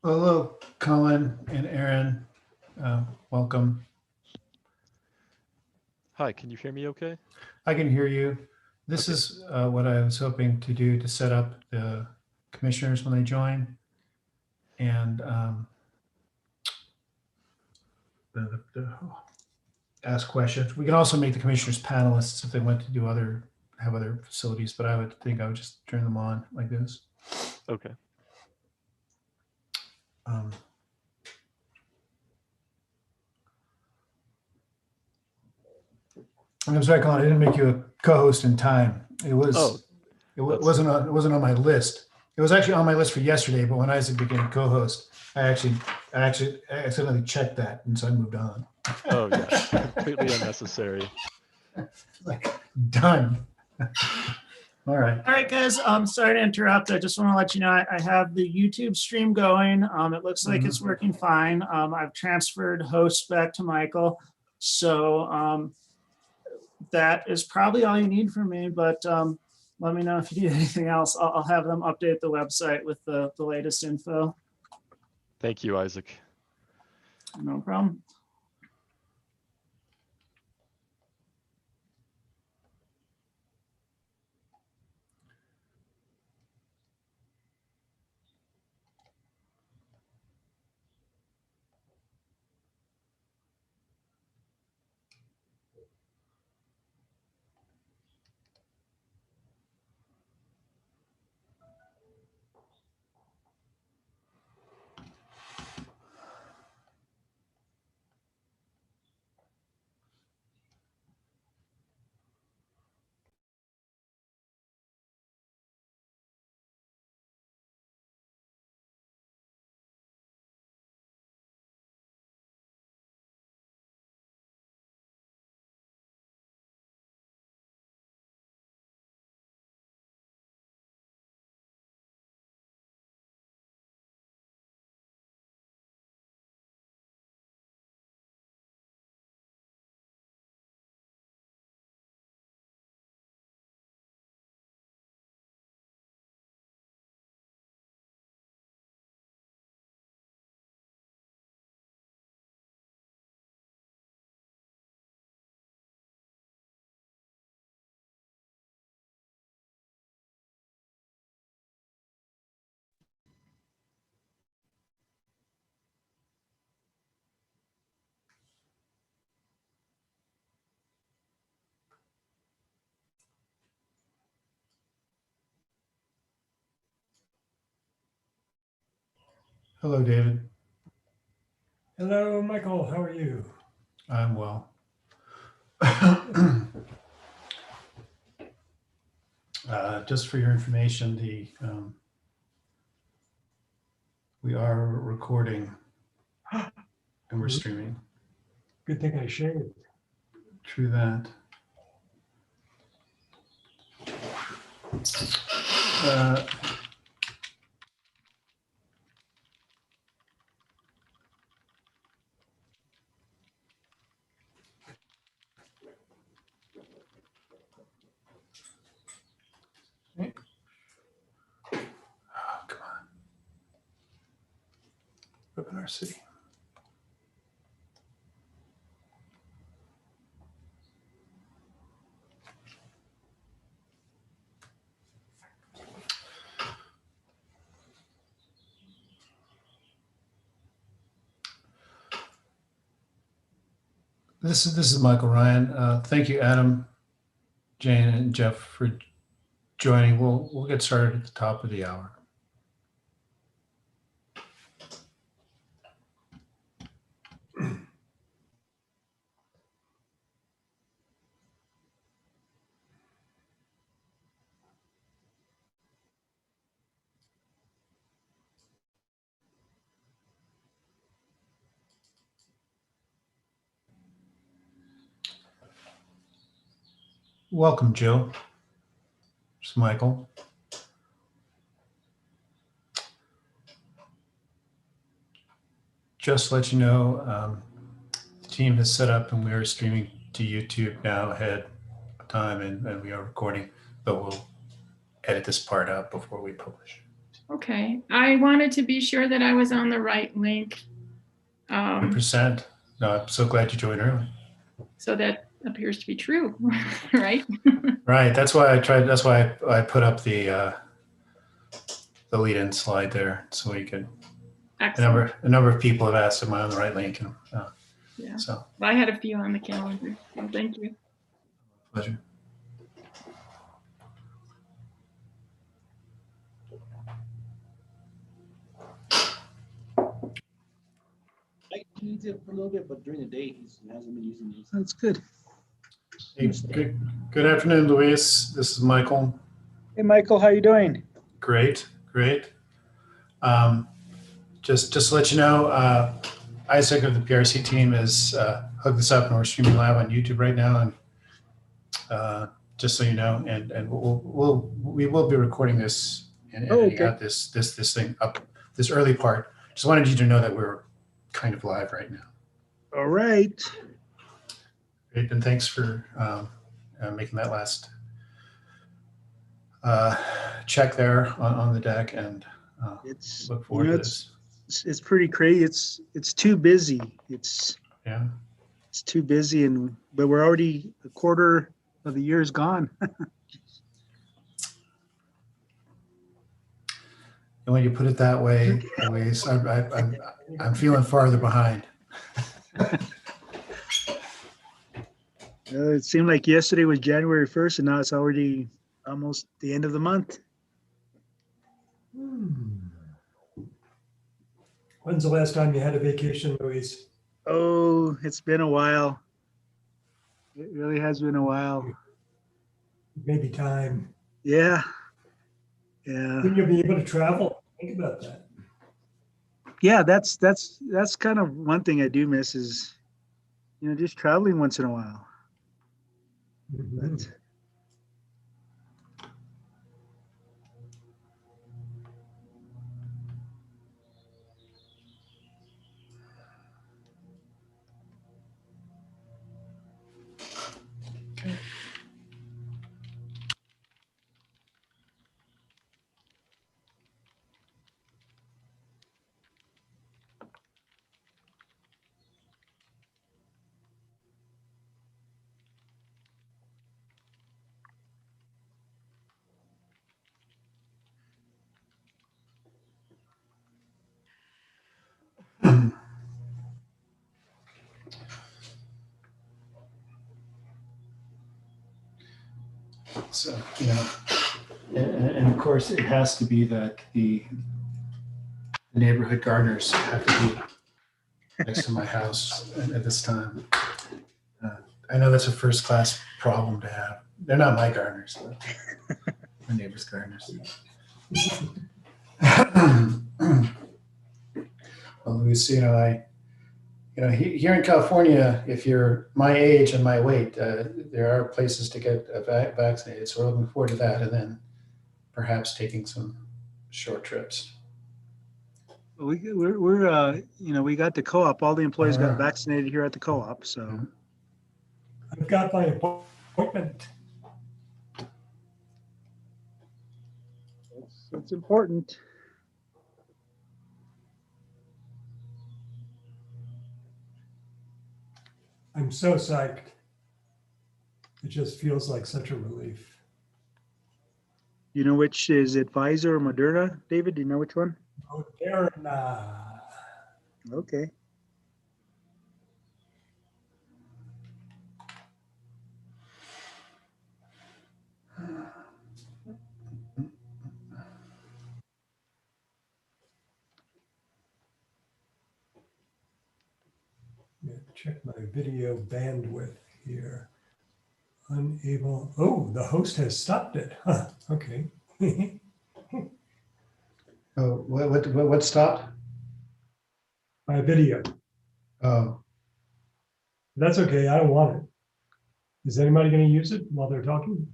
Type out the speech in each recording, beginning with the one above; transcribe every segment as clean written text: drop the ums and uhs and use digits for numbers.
Hello, Colin and Aaron. Welcome. Hi, can you hear me okay? I can hear you. This Okay. is what I was hoping to do to set up the commissioners when they join and ask questions. We can also make the commissioners panelists if they want to have other facilities, but I would think I would just turn them on like this. Okay. Um, I'm sorry, Colin. I didn't make you a co-host in time. Oh, It that's it wasn't on my list. It was actually on my list for yesterday, but when Isaac became co-host, I accidentally checked that, and so I moved on. oh yeah, completely unnecessary. Like done. All right. All right, guys. Sorry to interrupt. I just want to let you know I have the YouTube stream going. It looks like it's working fine. I've transferred hosts back to Michael, so that is probably all you need from me. But let me know if you need anything else. I'll have them update the website with the latest info. Thank you, Isaac. No problem. Hello, David. Hello, Michael. How are you? I'm well. Just for your information, we are recording and we're streaming. Good thing I shared. True that. Oh, come on. Open our city. This is Michael Ryan. Thank you, Adam, Jane, and Jeff for joining. We'll get started at the top of the hour. Welcome, Jill. It's Michael. Just to let you know, the team has set up and we are streaming to YouTube now ahead of time and we are recording, but we'll edit this part out before we publish. Okay, I wanted to be sure that I was on the right link. 100%. No, I'm so glad you joined early. So that appears to be true, right? Right. That's why I tried. That's why I put up the lead-in slide there, so we could. Excellent. A number of people have asked, "Am I on the right link?" And Yeah. so Well, I had a few on the calendar. So thank you. pleasure. I use it for a little bit, but during the day he hasn't been using it. That's good. Hey, good afternoon, Luis. This is Michael. Hey, Michael, how you doing? Great. Just to let you know, Isaac of the PRC team has hooked this up, and we're streaming live on YouTube right now. And just so you know, and we will be recording this and editing out this thing up, this early part. Just wanted you to know that we're kind of live right now. All right. Great, and thanks for making that last check there on the deck, and It's look forward to this. it's pretty crazy. It's too busy. It's too busy, but we're already a quarter of the year's gone. And when you put it that way, Luis, I'm feeling farther behind. It seemed like yesterday was January 1st, and now it's already almost the end of the month. When's the last time you had a vacation, Luis? Oh, it's been a while. It really has been a while. Maybe time. Yeah. Yeah. When you'll be able to travel, think about that. Yeah, that's kind of one thing I do miss is, just traveling once in a while. But So, and of course, it has to be that the neighborhood gardeners have to be next to my house at this time. I know that's a first-class problem to have. They're not my gardeners, but my neighbor's gardeners. Well, Luis, here in California, if you're my age and my weight, there are places to get vaccinated. So we're looking forward to that, and then perhaps taking some short trips. we're we got the co-op. All the employees got vaccinated here at the co-op. So I've got my appointment. it's important. I'm so psyched. It just feels like such a relief. You know which is it, Pfizer or Moderna, David? Do you know which one? Moderna. Okay. Check my video bandwidth here. Unable. Oh, the host has stopped it. Huh. Okay. Oh, what stopped? My video. Oh, That's okay. I don't want it. Is anybody going to use it while they're talking?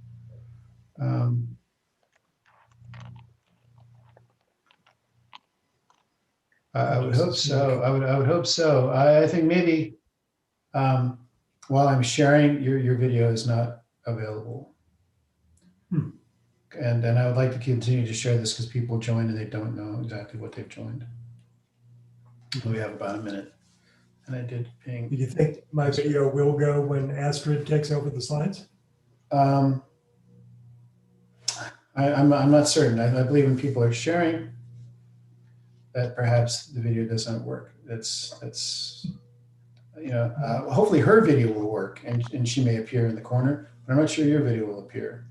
I would hope so. I would hope so. I think maybe while I'm sharing, your video is not available. And I would like to continue to share this because people join and they don't know exactly what they've joined. We have about a minute. And I did Do ping. you think my video will go when Astrid takes over the slides? I'm not certain. I believe when people are sharing, that perhaps the video doesn't work. That's you know, hopefully her video will work and she may appear in the corner, but I'm not sure your video will appear.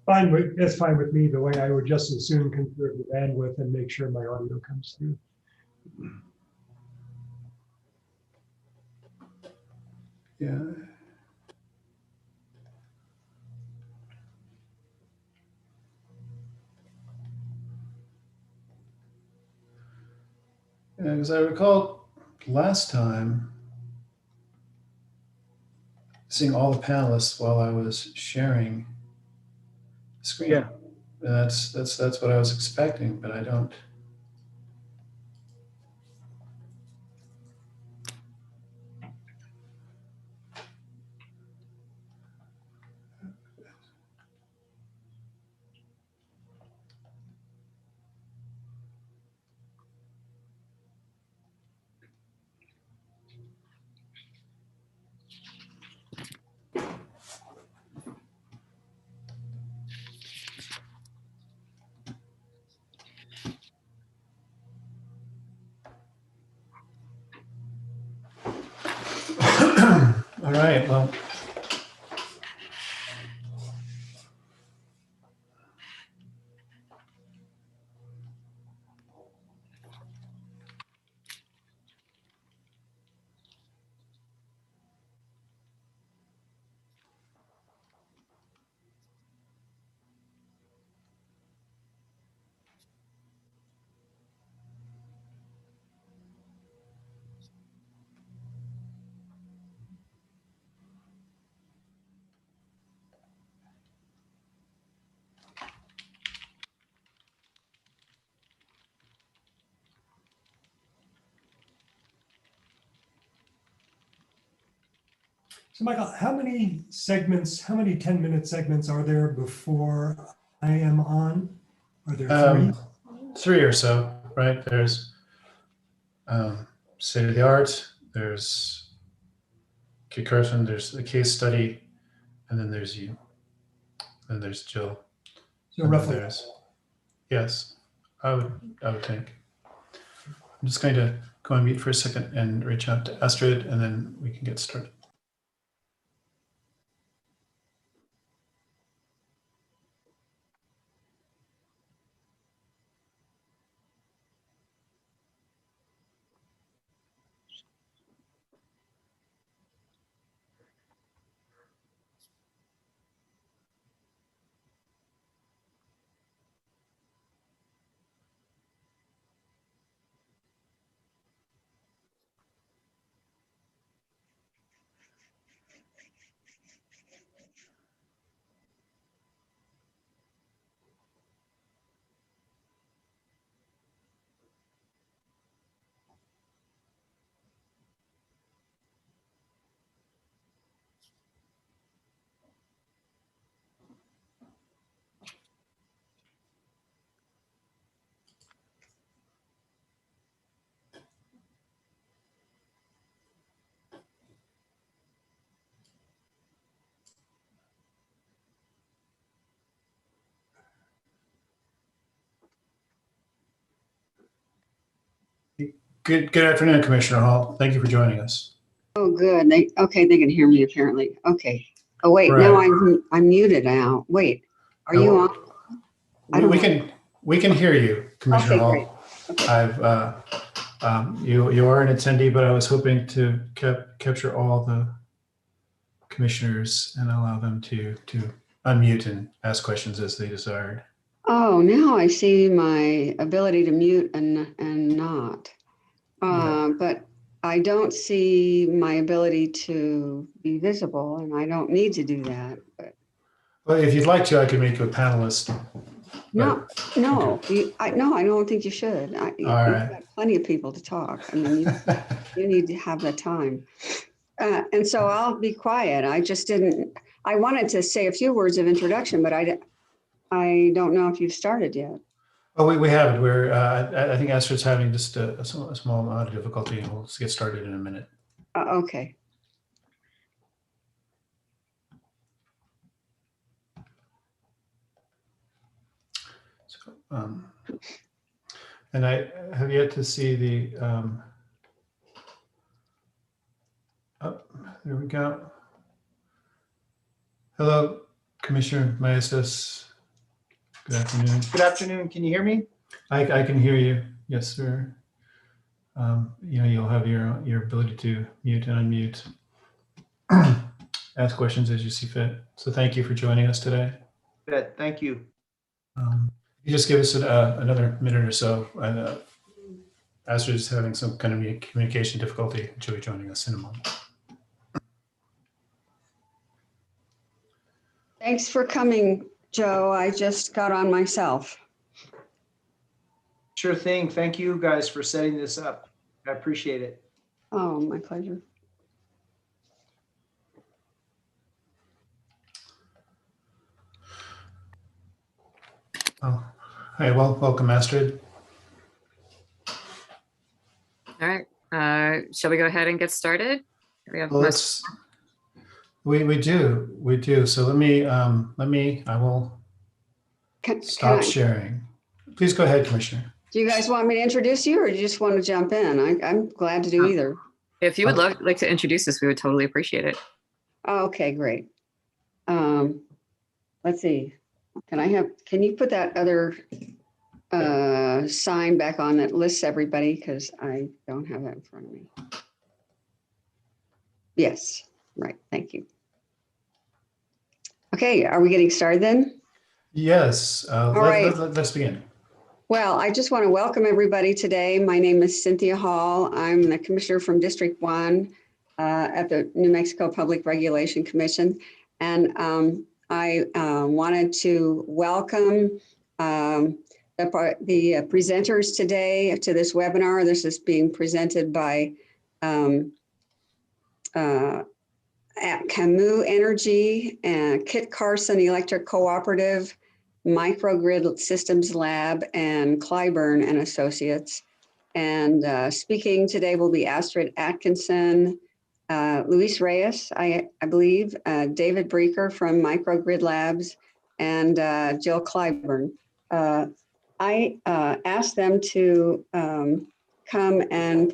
That's fine with me. The way I would just as soon conserve the bandwidth and make sure my audio comes through. Yeah. Yeah, because I recall last time seeing all the panelists while I was sharing the screen. Yeah. And that's what I was expecting, but I don't. All right, well. So Michael, how many 10-minute segments are there before I am on? Are there three? Three or so, right? There's state of the art, there's Carson, there's the case study, and then there's you. And there's Jill. So And then roughly. yes, I would think. I'm just going to go on mute for a second and reach out to Astrid, and then we can get started. Good afternoon, Commissioner Hall. Thank you for joining us. Oh, good. They can hear me apparently. Okay. Oh, wait, now I'm muted now. Wait, are you on? We can hear you, Commissioner Hall. Great. Okay. You are an attendee, but I was hoping to capture all the commissioners and allow them to unmute and ask questions as they desired. Oh, now I see my ability to mute and not. But I don't see my ability to be visible, and I don't need to do that. But Well, if you'd like to, I could make you a panelist. no, I don't think you should. You've got plenty of people to talk. I mean, you need to have that time. And so I'll be quiet. I I wanted to say a few words of introduction, but I don't know if you've started yet. Oh, we haven't. I think Astrid's having just a small amount of difficulty, and we'll get started in a minute. Okay. So, and I have yet to see the, oh, there we go. Hello, Commissioner Maestas. Good afternoon. Good afternoon. Can you hear me? I can hear you. Yes, sir. You'll have your ability to mute and unmute, ask questions as you see fit. So thank you for joining us today. Good. Thank you. You just give us another minute or so. Astrid is having some kind of communication difficulty. She'll be joining us in a moment. Thanks for coming, Joe. I just got on myself. Sure thing. Thank you guys for setting this up. I appreciate it. Oh, my pleasure. Oh, hi. Well, welcome, Astrid. All right, shall we go ahead and get started? We have Well, we do. So I will stop sharing. Please go ahead, Commissioner. Do you guys want me to introduce you or do you just want to jump in? I'm glad to do either. If you would like to introduce us, we would totally appreciate it. Okay, great. Let's see. Can you put that other sign back on that lists everybody? Because I don't have that in front of me. Yes, right. Thank you. Okay, are we getting started then? Yes. Let's begin. Well, I just want to welcome everybody today. My name is Cynthia Hall. I'm the commissioner from District 1 at the New Mexico Public Regulation Commission. And I wanted to welcome the presenters today to this webinar. This is being presented by at Camus Energy and Kit Carson Electric Cooperative, Microgrid Systems Lab, and Clyburn and Associates. And speaking today will be Astrid Atkinson, Luis Reyes, I believe, David Breaker from Microgrid Labs, and Jill Clyburn. I asked them to come and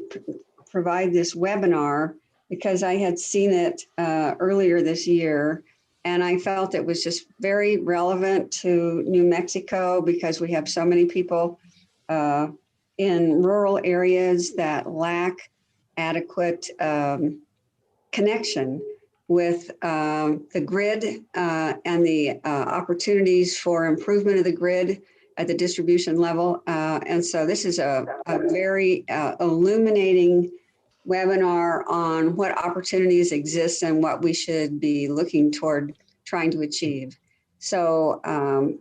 provide this webinar because I had seen it earlier this year, and I felt it was just very relevant to New Mexico because we have so many people in rural areas that lack adequate connection with the grid and the opportunities for improvement of the grid at the distribution level. And so this is a very illuminating webinar on what opportunities exist and what we should be looking toward trying to achieve. So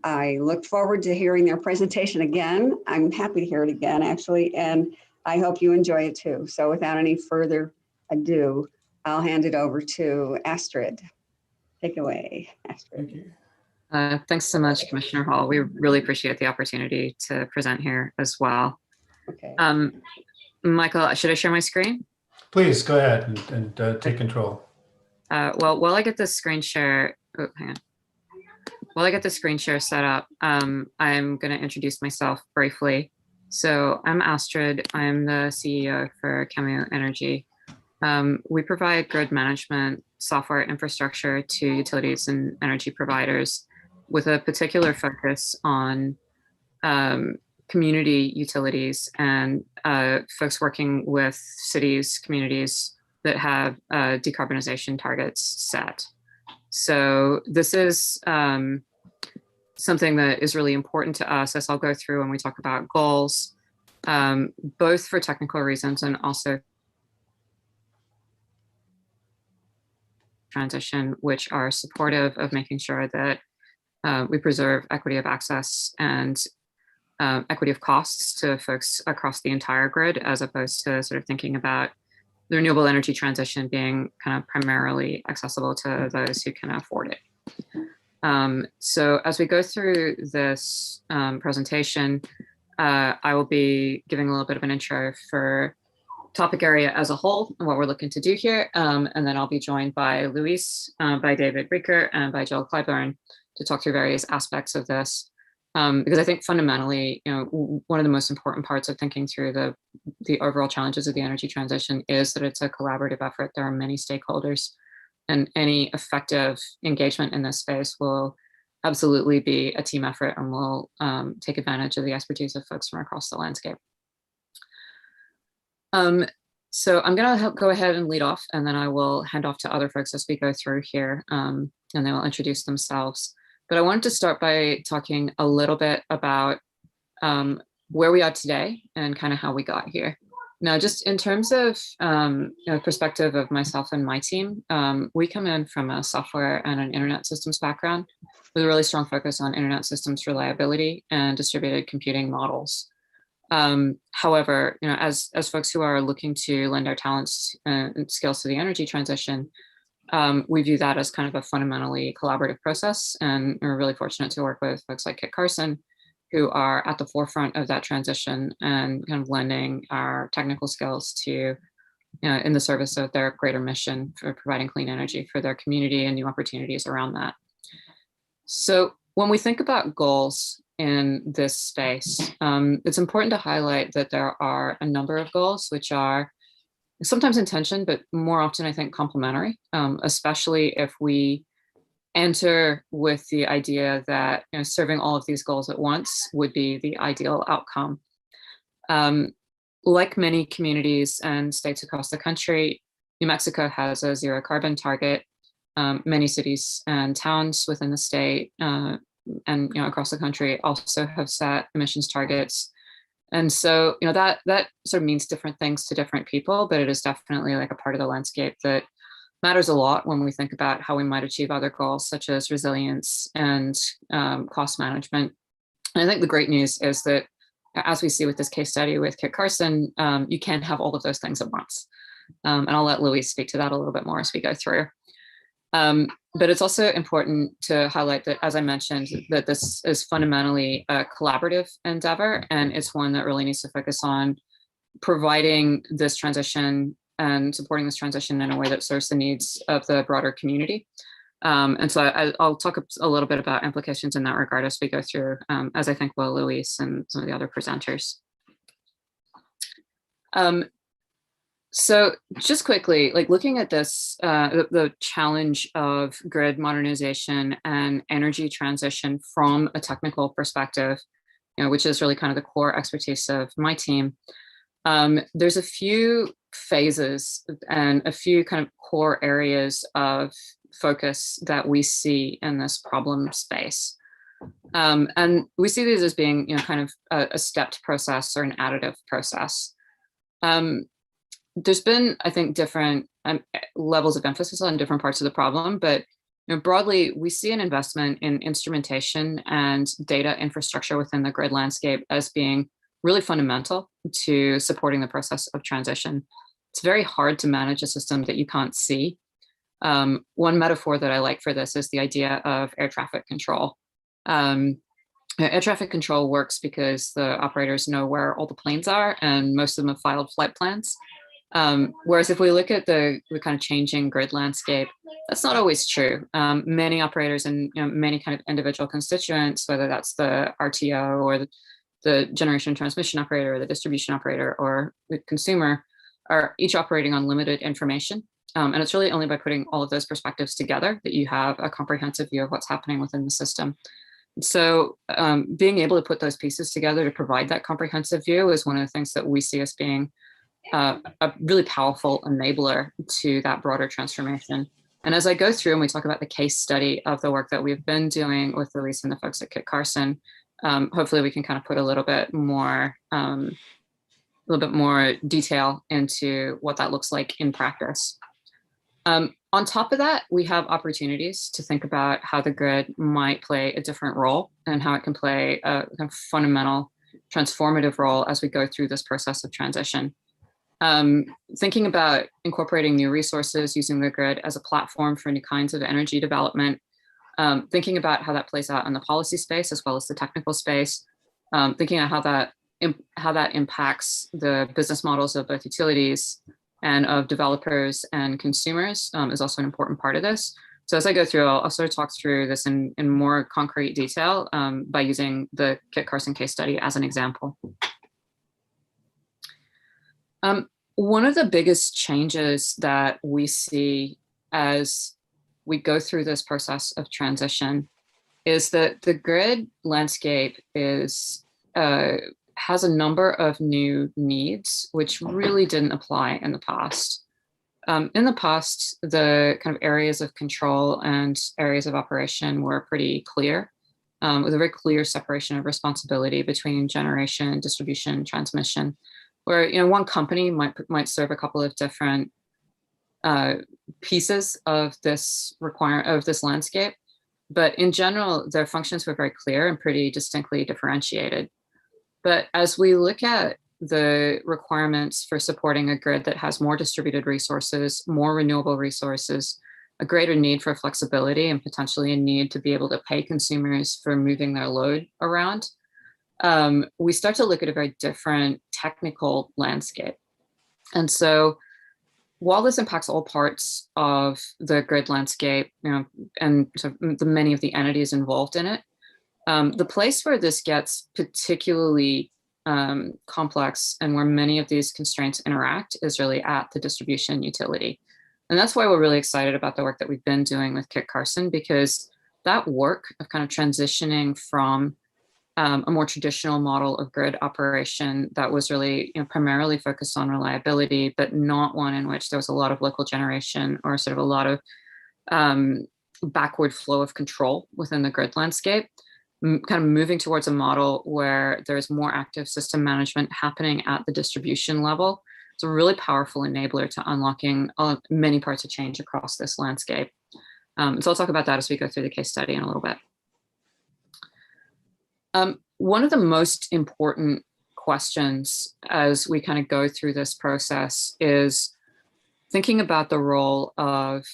I look forward to hearing their presentation again. I'm happy to hear it again, actually, and I hope you enjoy it too. So without any further ado, I'll hand it over to Astrid. Take it away, Astrid. Thank you. Thanks so much, Commissioner Hall. We really appreciate the opportunity to present here as well. Okay. Michael, should I share my screen? Please go ahead and take control. Well, while I get the screen share, hang on. While I get the screen share set up, I'm going to introduce myself briefly. So I'm Astrid. I'm the CEO for Camus Energy. We provide grid management software infrastructure to utilities and energy providers with a particular focus on community utilities and folks working with cities, communities that have decarbonization targets set. So this is something that is really important to us, as I'll go through when we talk about goals, both for technical reasons and also transition, which are supportive of making sure that we preserve equity of access and equity of costs to folks across the entire grid, as opposed to sort of thinking about the renewable energy transition being kind of primarily accessible to those who can afford it. So as we go through this presentation, I will be giving a little bit of an intro for topic area as a whole and what we're looking to do here. And then I'll be joined by Luis, by David Reeker, and by Joel Clyburn to talk through various aspects of this. Because I think fundamentally, one of the most important parts of thinking through the overall challenges of the energy transition is that it's a collaborative effort. There are many stakeholders, and any effective engagement in this space will absolutely be a team effort and will take advantage of the expertise of folks from across the landscape. So I'm going to go ahead and lead off, and then I will hand off to other folks as we go through here, and they will introduce themselves. But I wanted to start by talking a little bit about where we are today and kind of how we got here. Now, just in terms of perspective of myself and my team, we come in from a software and an internet systems background with a really strong focus on internet systems reliability and distributed computing models. However, as folks who are looking to lend our talents and skills to the energy transition, we view that as kind of a fundamentally collaborative process, and we're really fortunate to work with folks like Carson, who are at the forefront of that transition and kind of lending our technical skills to, in the service of their greater mission for providing clean energy for their community and new opportunities around that. So when we think about goals in this space, it's important to highlight that there are a number of goals which are sometimes in tension, but more often I think complementary, especially if we enter with the idea that serving all of these goals at once would be the ideal outcome. Like many communities and states across the country, New Mexico has a zero carbon target. Many cities and towns within the state and across the country also have set emissions targets. And so, that sort of means different things to different people, but it is definitely like a part of the landscape that matters a lot when we think about how we might achieve other goals, such as resilience and cost management. And I think the great news is that, as we see with this case study with Kit Carson, you can't have all of those things at once. And I'll let Luis speak to that a little bit more as we go through. But it's also important to highlight that, as I mentioned, that this is fundamentally a collaborative endeavor, and it's one that really needs to focus on providing this transition and supporting this transition in a way that serves the needs of the broader community. And so I'll talk a little bit about implications in that regard as we go through, as I think will Luis and some of the other presenters. So just quickly, like looking at this, the challenge of grid modernization and energy transition from a technical perspective, which is really kind of the core expertise of my team. There's a few phases and a few kind of core areas of focus that we see in this problem space. And we see these as being, kind of a stepped process or an additive process. There's been, I think, different levels of emphasis on different parts of the problem, but broadly, we see an investment in instrumentation and data infrastructure within the grid landscape as being really fundamental to supporting the process of transition. It's very hard to manage a system that you can't see. One metaphor that I like for this is the idea of air traffic control. Air traffic control works because the operators know where all the planes are, and most of them have filed flight plans. Whereas if we look at the kind of changing grid landscape, that's not always true. Many operators and many kind of individual constituents, whether that's the RTO or the generation transmission operator or the distribution operator or the consumer, are each operating on limited information. And it's really only by putting all of those perspectives together that you have a comprehensive view of what's happening within the system. So being able to put those pieces together to provide that comprehensive view is one of the things that we see as being a really powerful enabler to that broader transformation. And as I go through and we talk about the case study of the work that we've been doing with Luis and the folks at Kit Carson, hopefully we can kind of put a little bit more detail into what that looks like in practice. On top of that, we have opportunities to think about how the grid might play a different role and how it can play a kind of fundamental transformative role as we go through this process of transition. Thinking about incorporating new resources, using the grid as a platform for new kinds of energy development, thinking about how that plays out in the policy space as well as the technical space, thinking about how that impacts the business models of both utilities and of developers and consumers is also an important part of this. So as I go through, I'll sort of talk through this in more concrete detail by using the Kit Carson case study as an example. One of the biggest changes that we see as we go through this process of transition is that the grid landscape has a number of new needs, which really didn't apply in the past. In the past, the kind of areas of control and areas of operation were pretty clear, with a very clear separation of responsibility between generation, distribution, transmission, where one company might serve a couple of different pieces of this landscape, but in general, their functions were very clear and pretty distinctly differentiated. But as we look at the requirements for supporting a grid that has more distributed resources, more renewable resources, a greater need for flexibility, and potentially a need to be able to pay consumers for moving their load around, we start to look at a very different technical landscape. And so while this impacts all parts of the grid landscape, and so many of the entities involved in it, the place where this gets particularly complex and where many of these constraints interact is really at the distribution utility. And that's why we're really excited about the work that we've been doing with Kit Carson, because that work of kind of transitioning from a more traditional model of grid operation that was really primarily focused on reliability, but not one in which there was a lot of local generation or sort of a lot of backward flow of control within the grid landscape, kind of moving towards a model where there's more active system management happening at the distribution level. It's a really powerful enabler to unlocking many parts of change across this landscape. So I'll talk about that as we go through the case study in a little bit. One of the most important questions as we kind of go through this process is thinking about the role of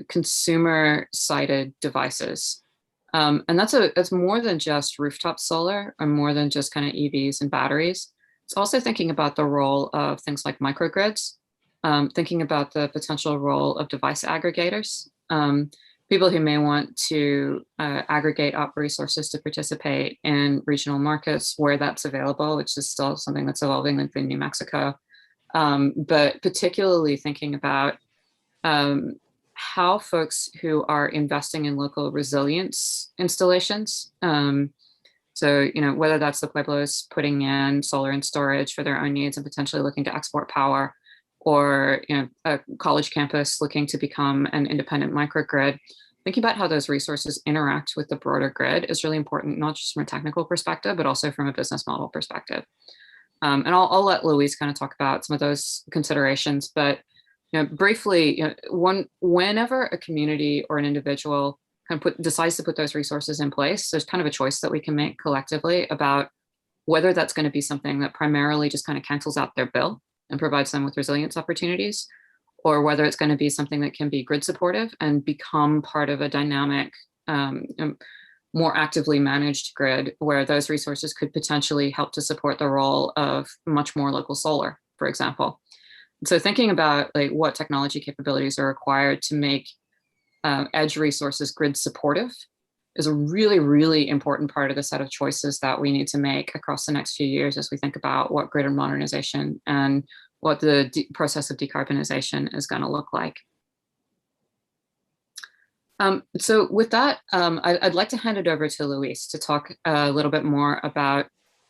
consumer-sided devices. And that's more than just rooftop solar or more than just kind of EVs and batteries. It's also thinking about the role of things like microgrids, thinking about the potential role of device aggregators, people who may want to aggregate up resources to participate in regional markets where that's available, which is still something that's evolving within New Mexico. But particularly thinking about how folks who are investing in local resilience installations, so whether that's the Pueblos putting in solar and storage for their own needs and potentially looking to export power, or a college campus looking to become an independent microgrid, thinking about how those resources interact with the broader grid is really important, not just from a technical perspective, but also from a business model perspective. And I'll let Luis kind of talk about some of those considerations, but briefly, whenever a community or an individual kind of decides to put those resources in place, there's kind of a choice that we can make collectively about whether that's going to be something that primarily just kind of cancels out their bill and provides them with resilience opportunities, or whether it's going to be something that can be grid supportive and become part of a dynamic, more actively managed grid where those resources could potentially help to support the role of much more local solar, for example. So thinking about like what technology capabilities are required to make edge resources grid supportive is a really, really important part of the set of choices that we need to make across the next few years as we think about what grid modernization and what the process of decarbonization is going to look like. So with that, I'd like to hand it over to Luis to talk a little bit more about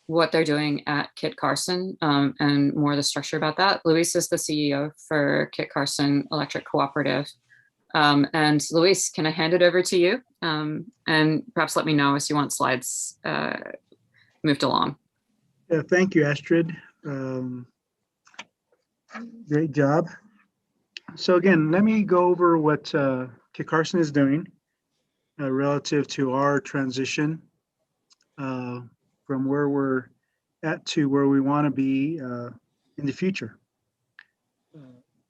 what they're doing at Kit Carson and more of the structure about that. Luis is the CEO for Kit Carson Electric Cooperative. And Luis, can I hand it over to you? And perhaps let me know if you want slides moved along. Yeah, thank you, Astrid. Great job. So again, let me go over what Kit Carson is doing relative to our transition from where we're at to where we want to be in the future.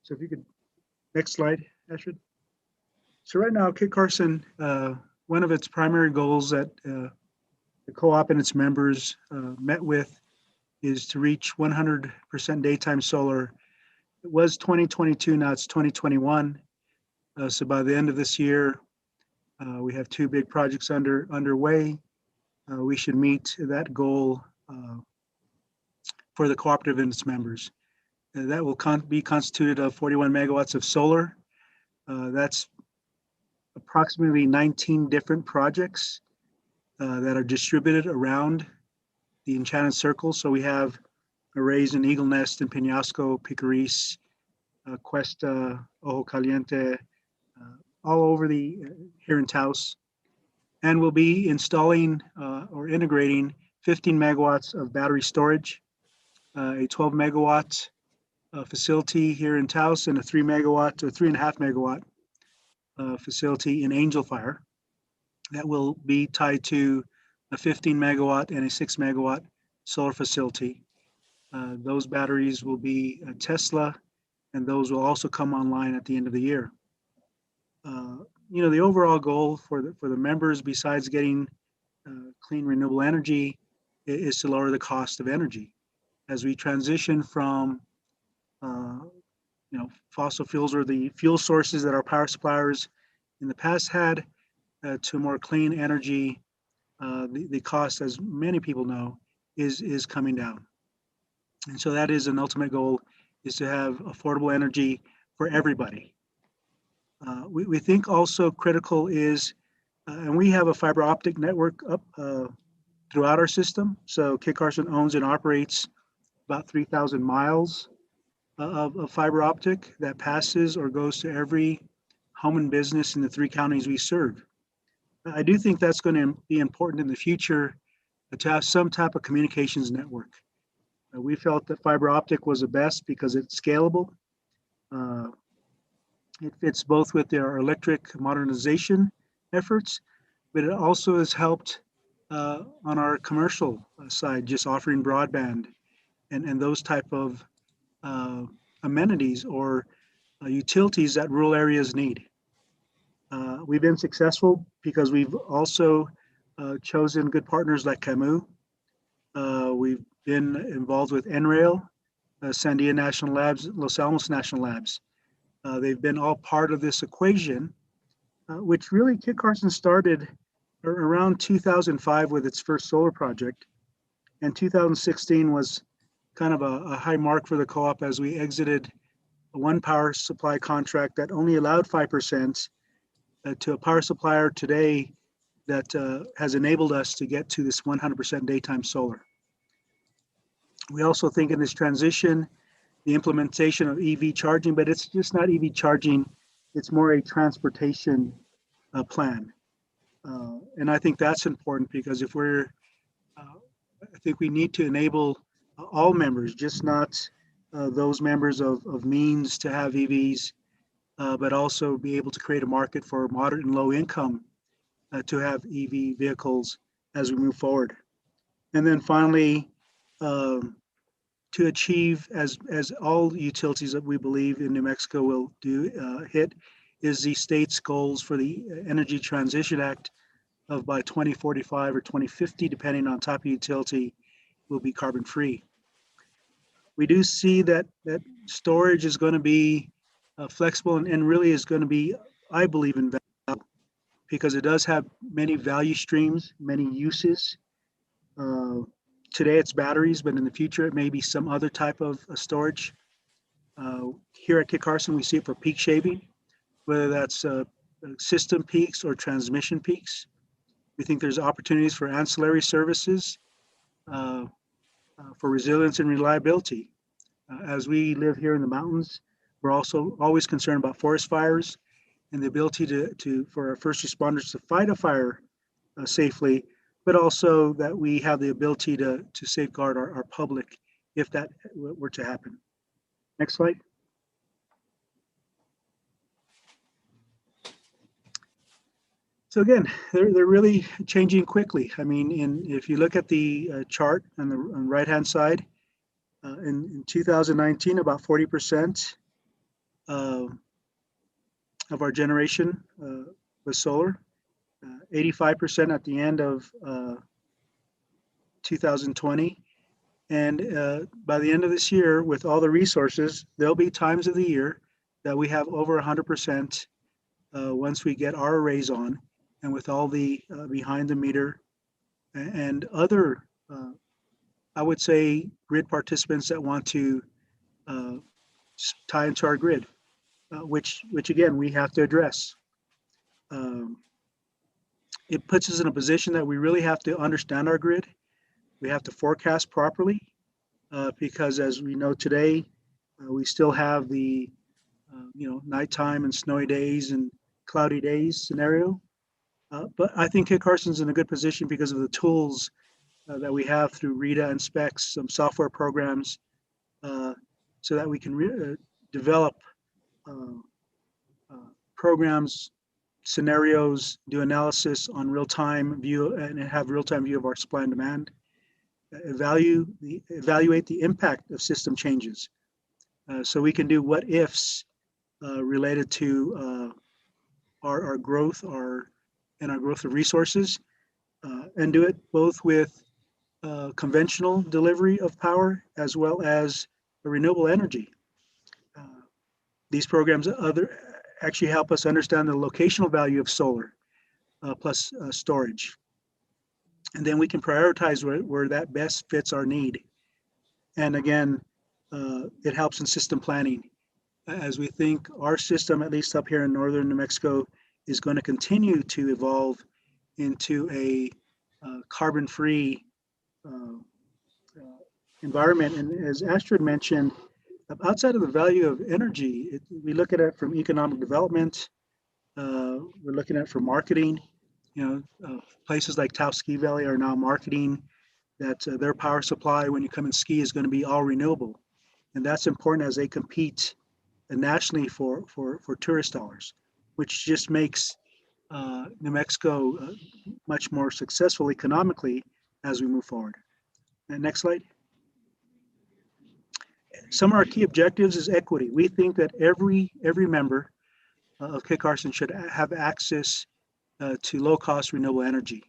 So if you could, next slide, Astrid. So right now, Kit Carson, one of its primary goals that the co-op and its members met with is to reach 100% daytime solar. It was 2022, now it's 2021. So by the end of this year, we have two big projects underway. We should meet that goal for the cooperative and its members. That will be constituted of 41 megawatts of solar. That's approximately 19 different projects that are distributed around the Enchanted Circle. So we have arrays in Eagle Nest and Peñasco, Picaris, Cuesta, Ojo Caliente, all over here in Taos. And we'll be installing or integrating 15 megawatts of battery storage, a 12 megawatt facility here in Taos, and a 3 megawatt or 3.5 megawatt facility in Angel Fire that will be tied to a 15 megawatt and a 6 megawatt solar facility. Those batteries will be a Tesla, and those will also come online at the end of the year. You know, the overall goal for the members, besides getting clean renewable energy, is to lower the cost of energy. As we transition from you know, fossil fuels or the fuel sources that our power suppliers in the past had to more clean energy, the cost, as many people know, is coming down. And so that is an ultimate goal, is to have affordable energy for everybody. We think also critical is, and we have a fiber optic network up throughout our system. So Kit Carson owns and operates about 3,000 miles of fiber optic that passes or goes to every home and business in the 3 counties we serve. I do think that's going to be important in the future to have some type of communications network. We felt that fiber optic was the best because it's scalable. It fits both with our electric modernization efforts, but it also has helped on our commercial side, just offering broadband and those type of amenities or utilities that rural areas need. We've been successful because we've also chosen good partners like Camus. We've been involved with NRail, Sandia National Labs, Los Alamos National Labs. They've been all part of this equation, which really Kit Carson started around 2005 with its first solar project. And 2016 was kind of a high mark for the co-op as we exited one power supply contract that only allowed 5% to a power supplier today that has enabled us to get to this 100% daytime solar. We also think in this transition, the implementation of EV charging, but it's just not EV charging, it's more a transportation plan. And I think that's important because if I think we need to enable all members, just not those members of means to have EVs, but also be able to create a market for moderate and low income to have EV vehicles as we move forward. And then finally, to achieve, as all utilities that we believe in New Mexico will do hit, is the state's goals for the Energy Transition Act of by 2045 or 2050, depending on type of utility, will be carbon free. We do see that storage is going to be flexible and really is going to be, I believe, invaluable because it does have many value streams, many uses. Today it's batteries, but in the future it may be some other type of storage. Here at Kit Carson, we see it for peak shaving, whether that's system peaks or transmission peaks. We think there's opportunities for ancillary services, for resilience and reliability. As we live here in the mountains, we're also always concerned about forest fires and the ability for our first responders to fight a fire safely, but also that we have the ability to safeguard our public if that were to happen. Next slide. So again, they're really changing quickly. I mean, if you look at the chart on the right-hand side, In 2019, about 40% of our generation was solar, 85% at the end of 2020. And by the end of this year, with all the resources, there'll be times of the year that we have over 100% once we get our arrays on, and with all the behind the meter and other, I would say, grid participants that want to tie into our grid, which again, we have to address. It puts us in a position that we really have to understand our grid. We have to forecast properly because as we know today, we still have the nighttime and snowy days and cloudy days scenario. But I think Kit Carson's in a good position because of the tools that we have through RETA and specs, some software programs, so that we can develop programs, scenarios, do analysis on real-time view, and have real-time view of our supply and demand. Evaluate the impact of system changes, so we can do what ifs related to our growth, our growth of resources, and do it both with conventional delivery of power as well as renewable energy. These programs actually help us understand the locational value of solar plus storage. And then we can prioritize where that best fits our need. And again, it helps in system planning. As we think our system, at least up here in northern New Mexico, is going to continue to evolve into a carbon-free environment. And as Astrid mentioned, outside of the value of energy, we look at it from economic development. We're looking at it for marketing. Places like Taos Ski Valley are now marketing that their power supply when you come and ski is going to be all renewable. And that's important as they compete nationally for tourist dollars, which just makes New Mexico much more successful economically as we move forward. And next slide. Some of our key objectives is equity. We think that every member of Kit Carson should have access to low-cost renewable energy.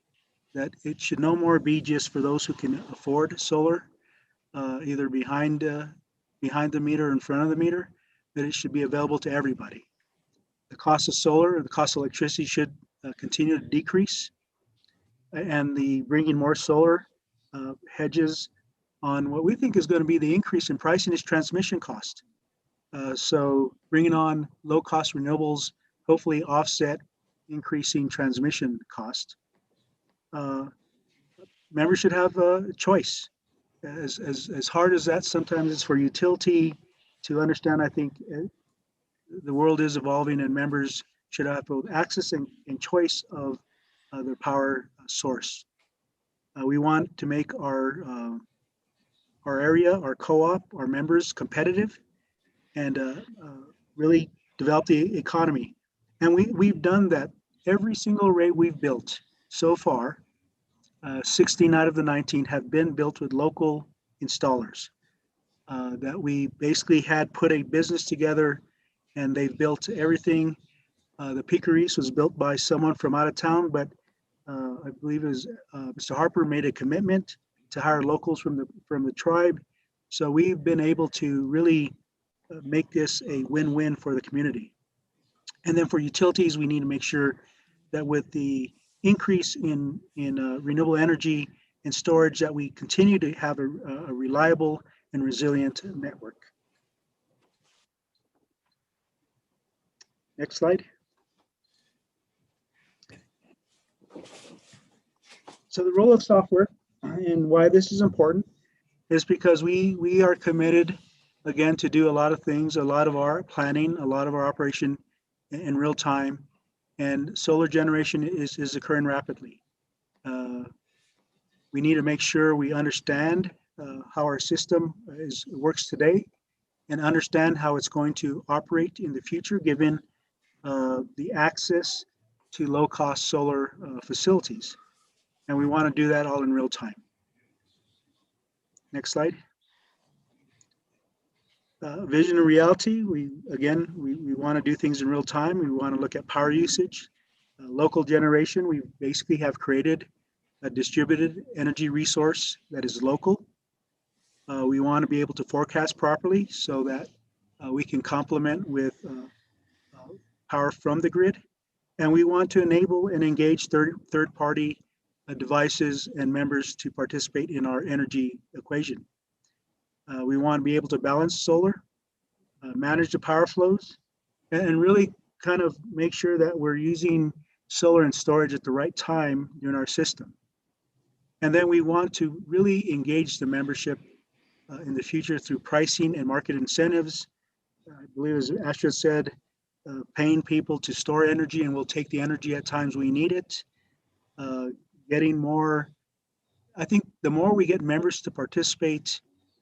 That it should no more be just for those who can afford solar, either behind the meter or in front of the meter, that it should be available to everybody. The cost of solar or the cost of electricity should continue to decrease, and the bringing more solar hedges on what we think is going to be the increase in pricing is transmission cost. So bringing on low-cost renewables hopefully offset increasing transmission cost. Members should have a choice. As hard as that sometimes is for utility to understand, I think the world is evolving and members should have both access and choice of their power source. We want to make our area, our co-op, our members competitive and really develop the economy. And we've done that. Every single array we've built so far, 16 out of the 19 have been built with local installers that we basically had put a business together and they've built everything. The Picaris was built by someone from out of town, but I believe it was Mr. Harper made a commitment to hire locals from the tribe. So we've been able to really make this a win-win for the community. And then for utilities, we need to make sure that with the increase in renewable energy and storage, that we continue to have a reliable and resilient network. Next slide. So the role of software and why this is important is because we are committed, again, to do a lot of things, a lot of our planning, a lot of our operation in real time. And solar generation is occurring rapidly. We need to make sure we understand how our system works today and understand how it's going to operate in the future, given the access to low-cost solar facilities. And we want to do that all in real time. Next slide. Vision and reality, we want to do things in real time. We want to look at power usage. Local generation, we basically have created a distributed energy resource that is local. We want to be able to forecast properly so that we can complement with power from the grid. And we want to enable and engage third-party devices and members to participate in our energy equation. We want to be able to balance solar, manage the power flows, and really kind of make sure that we're using solar and storage at the right time in our system. And then we want to really engage the membership in the future through pricing and market incentives. I believe, as Astrid said, paying people to store energy, and we'll take the energy at times we need it. Getting more, I think the more we get members to participate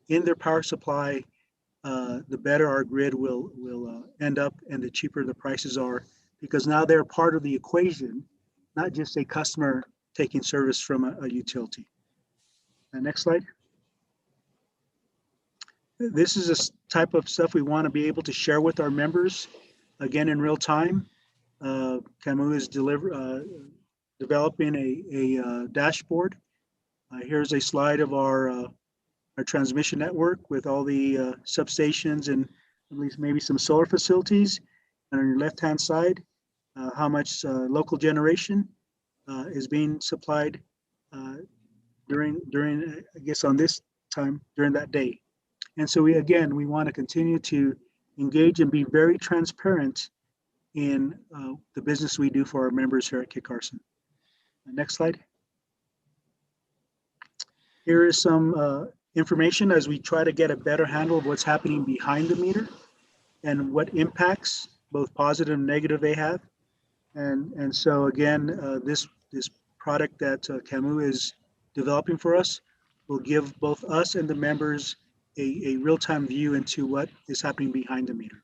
in their power supply, the better our grid will end up and the cheaper the prices are, because now they're part of the equation, not just a customer taking service from a utility. Next slide. This is a type of stuff we want to be able to share with our members, again, in real time. Camus is developing a dashboard. Here's a slide of our transmission network with all the substations and at least maybe some solar facilities. And on your left-hand side, how much local generation is being supplied during, I guess, on this time, during that day. And so we want to continue to engage and be very transparent in the business we do for our members here at Kit Carson. Next slide. Here is some information as we try to get a better handle of what's happening behind the meter and what impacts, both positive and negative, they have. And so again, this product that Camus is developing for us will give both us and the members a real-time view into what is happening behind the meter.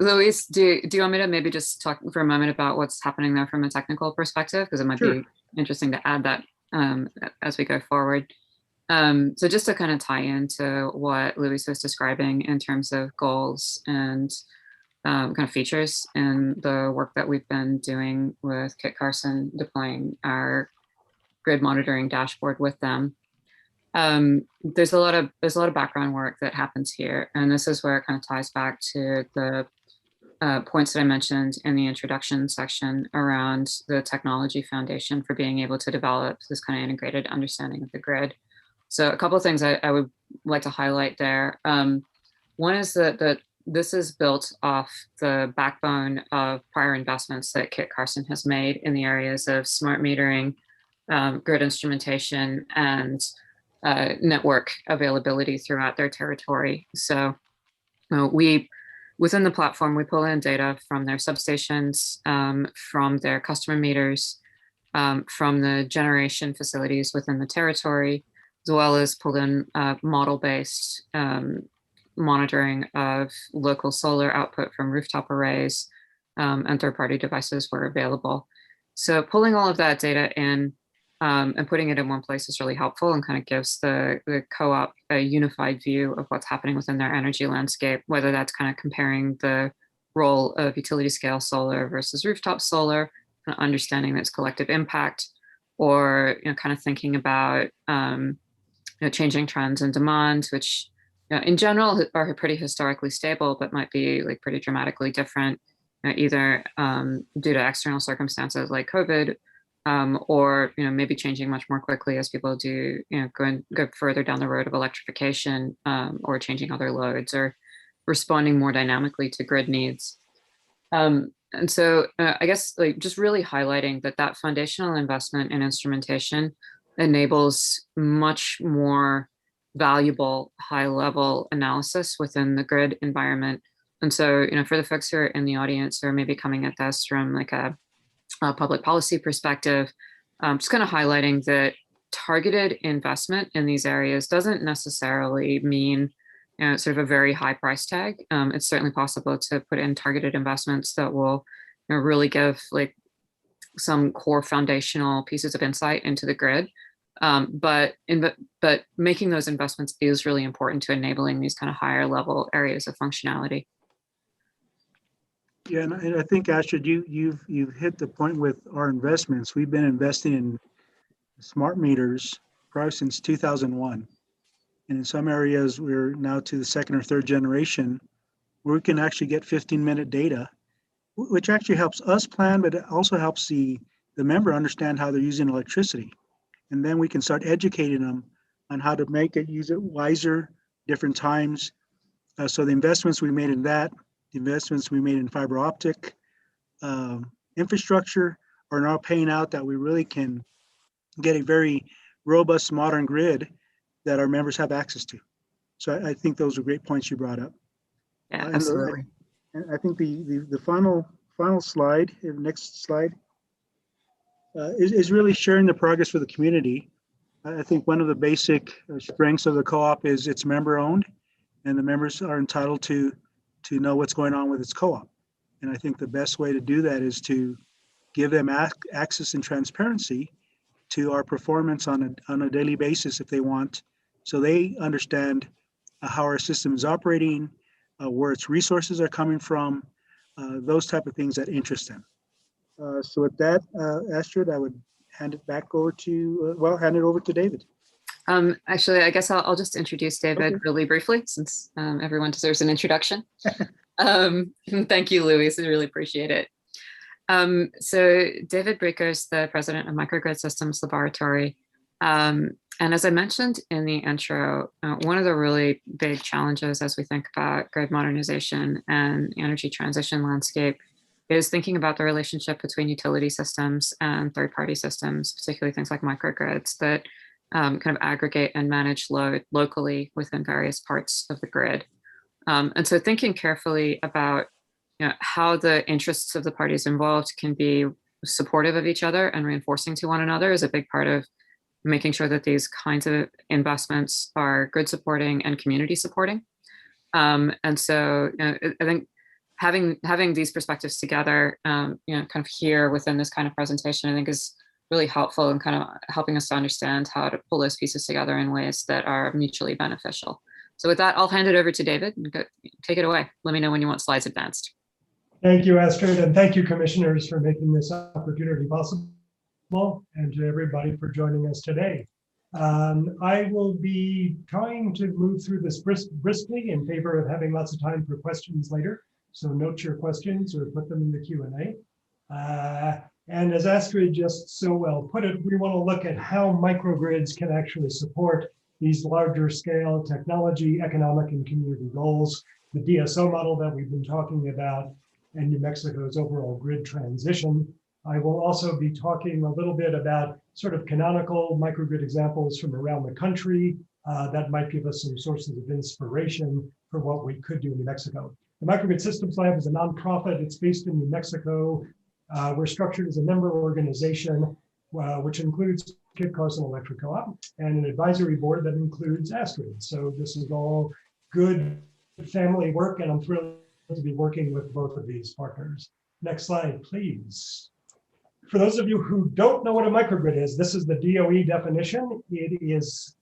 Luis, do you want me to maybe just talk for a moment about what's happening there from a technical perspective? Because it might be interesting to add that as we go forward. So just to kind of tie into what Luis was describing in terms of goals and kind of features in the work that we've been doing with Kit Carson, deploying our grid monitoring dashboard with them. There's a lot of background work that happens here, and this is where it kind of ties back to the points that I mentioned in the introduction section around the technology foundation for being able to develop this kind of integrated understanding of the grid. So a couple of things I would like to highlight there. One is that this is built off the backbone of prior investments that Kit Carson has made in the areas of smart metering, grid instrumentation, and network availability throughout their territory. So within the platform, we pull in data from their substations, from their customer meters, from the generation facilities within the territory, as well as pull in model-based monitoring of local solar output from rooftop arrays and third-party devices where available. So pulling all of that data in and putting it in one place is really helpful and kind of gives the co-op a unified view of what's happening within their energy landscape, whether that's kind of comparing the role of utility scale solar versus rooftop solar, kind of understanding its collective impact, or kind of thinking about changing trends and demand, which in general are pretty historically stable, but might be like pretty dramatically different, either due to external circumstances like COVID, or maybe changing much more quickly as people do go further down the road of electrification, or changing other loads, or responding more dynamically to grid needs. And so I guess just really highlighting that foundational investment in instrumentation enables much more valuable high-level analysis within the grid environment. And so for the folks who are in the audience who are maybe coming at this from like a public policy perspective, just kind of highlighting that targeted investment in these areas doesn't necessarily mean sort of a very high price tag. It's certainly possible to put in targeted investments that will really give like some core foundational pieces of insight into the grid, But making those investments is really important to enabling these kind of higher level areas of functionality. Yeah, and I think Astrid, you've hit the point with our investments. We've been investing in smart meters probably since 2001. And in some areas, we're now to the second or third generation where we can actually get 15-minute data, which actually helps us plan, but it also helps the member understand how they're using electricity. And then we can start educating them on how to use it wiser, different times. So the investments we made in that, the investments we made in fiber optic infrastructure are now paying out, that we really can get a very robust modern grid that our members have access to. So I think those are great points you brought up. Yeah, absolutely. And I think the final slide, next slide, is really sharing the progress for the community. I think one of the basic strengths of the co-op is it's member owned, and the members are entitled to know what's going on with its co-op. And I think the best way to do that is to give them access and transparency to our performance on a daily basis if they want, so they understand how our system is operating, where its resources are coming from, those type of things that interest them. So with that, Astrid, I would hand it back over to, hand it over to David. Actually, I guess I'll just introduce David really briefly, since everyone deserves an introduction. Thank you, Louise. I really appreciate it. So David Breaker is the president of Microgrid Systems Laboratory. And as I mentioned in the intro, one of the really big challenges as we think about grid modernization and energy transition landscape is thinking about the relationship between utility systems and third-party systems, particularly things like microgrids that kind of aggregate and manage load locally within various parts of the grid. And so thinking carefully about how the interests of the parties involved can be supportive of each other and reinforcing to one another is a big part of making sure that these kinds of investments are grid supporting and community supporting. And so I think having these perspectives together, kind of here within this kind of presentation, I think is really helpful in kind of helping us to understand how to pull those pieces together in ways that are mutually beneficial. So with that, I'll hand it over to David and take it away. Let me know when you want slides advanced. Thank you, Astrid, and thank you, commissioners, for making this opportunity possible, and to everybody for joining us today. I will be trying to move through this briskly in favor of having lots of time for questions later. So note your questions or put them in the Q&A. And as Astrid just so well put it, we want to look at how microgrids can actually support these larger scale technology, economic, and community goals, the DSO model that we've been talking about, and New Mexico's overall grid transition. I will also be talking a little bit about sort of canonical microgrid examples from around the country that might give us some sources of inspiration for what we could do in New Mexico. The Microgrid Systems Lab is a nonprofit. It's based in New Mexico. We're structured as a member organization, which includes Kit Carson Electric Co-op and an advisory board that includes Astrid. So this is all good family work, and I'm thrilled to be working with both of these partners. Next slide, please. For those of you who don't know what a microgrid is, this is the DOE definition. It is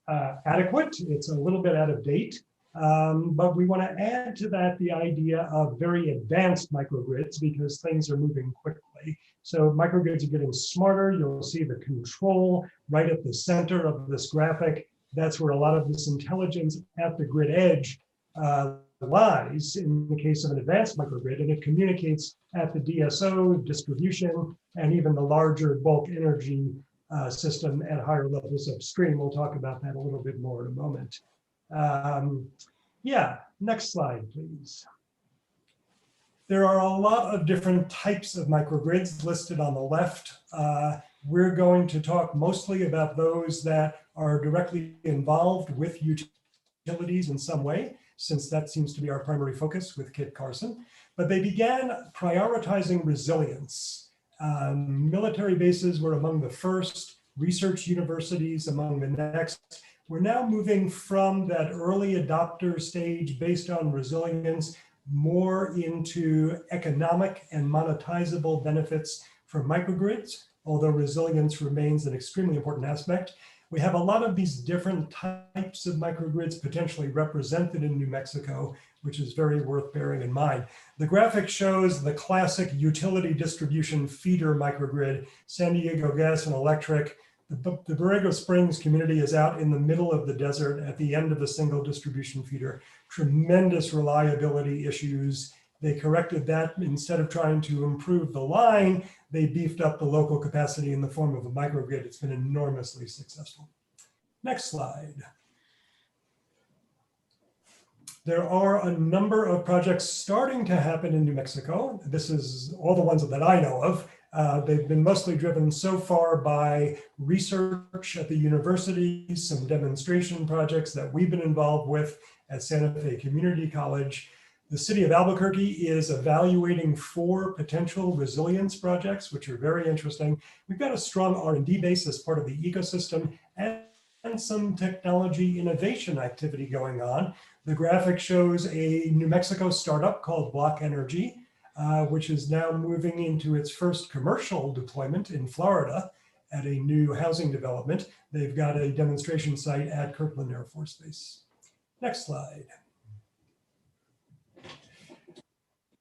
adequate. It's a little bit out of date, but we want to add to that the idea of very advanced microgrids because things are moving quickly. So microgrids are getting smarter. You'll see the control right at the center of this graphic. That's where a lot of this intelligence at the grid edge lies in the case of an advanced microgrid, and it communicates at the DSO, distribution, and even the larger bulk energy system at higher levels upstream. We'll talk about that a little bit more in a moment. Yeah, next slide, please. There are a lot of different types of microgrids listed on the left. We're going to talk mostly about those that are directly involved with utilities in some way, since that seems to be our primary focus with Kit Carson. But they began prioritizing resilience. Military bases were among the first, research universities among the next. We're now moving from that early adopter stage based on resilience more into economic and monetizable benefits for microgrids, although resilience remains an extremely important aspect. We have a lot of these different types of microgrids potentially represented in New Mexico, which is very worth bearing in mind. The graphic shows the classic utility distribution feeder microgrid, San Diego Gas and Electric. The Borrego Springs community is out in the middle of the desert at the end of the single distribution feeder. Tremendous reliability issues. They corrected that. Instead of trying to improve the line, they beefed up the local capacity in the form of a microgrid. It's been enormously successful. Next slide. There are a number of projects starting to happen in New Mexico. This is all the ones that I know of. They've been mostly driven so far by research at the universities, some demonstration projects that we've been involved with at Santa Fe Community College. The city of Albuquerque is evaluating 4 potential resilience projects, which are very interesting. We've got a strong R&D base as part of the ecosystem and some technology innovation activity going on. The graphic shows a New Mexico startup called Block Energy, which is now moving into its first commercial deployment in Florida at a new housing development. They've got a demonstration site at Kirkland Air Force Base. Next slide.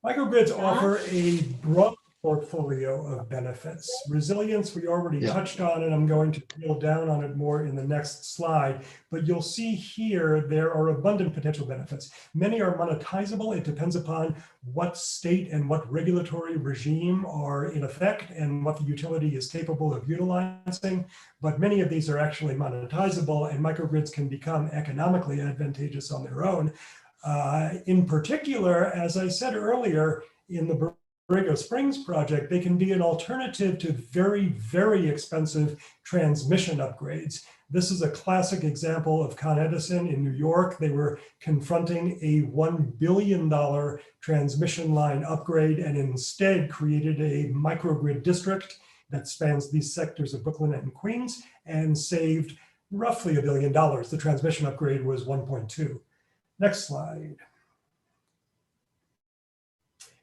Microgrids offer a broad portfolio of benefits. Resilience, we already touched on, and I'm going to drill down on it more in the next slide. But you'll see here, there are abundant potential benefits. Many are monetizable. It depends upon what state and what regulatory regime are in effect and what the utility is capable of utilizing. But many of these are actually monetizable, and microgrids can become economically advantageous on their own. In particular, as I said earlier, in the Borrego Springs project, they can be an alternative to very, very expensive transmission upgrades. This is a classic example of Con Edison in New York. They were confronting a $1 billion transmission line upgrade and instead created a microgrid district that spans these sectors of Brooklyn and Queens and saved roughly $1 billion. The transmission upgrade was 1.2. Next slide.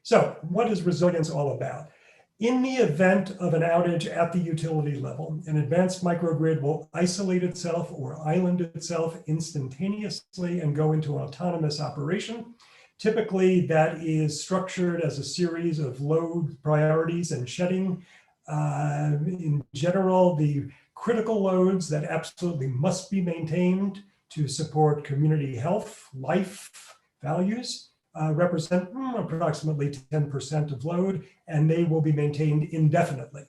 So what is resilience all about? In the event of an outage at the utility level, an advanced microgrid will isolate itself or island itself instantaneously and go into autonomous operation. Typically, that is structured as a series of load priorities and shedding. In general, the critical loads that absolutely must be maintained to support community health, life, values, represent approximately 10% of load, and they will be maintained indefinitely.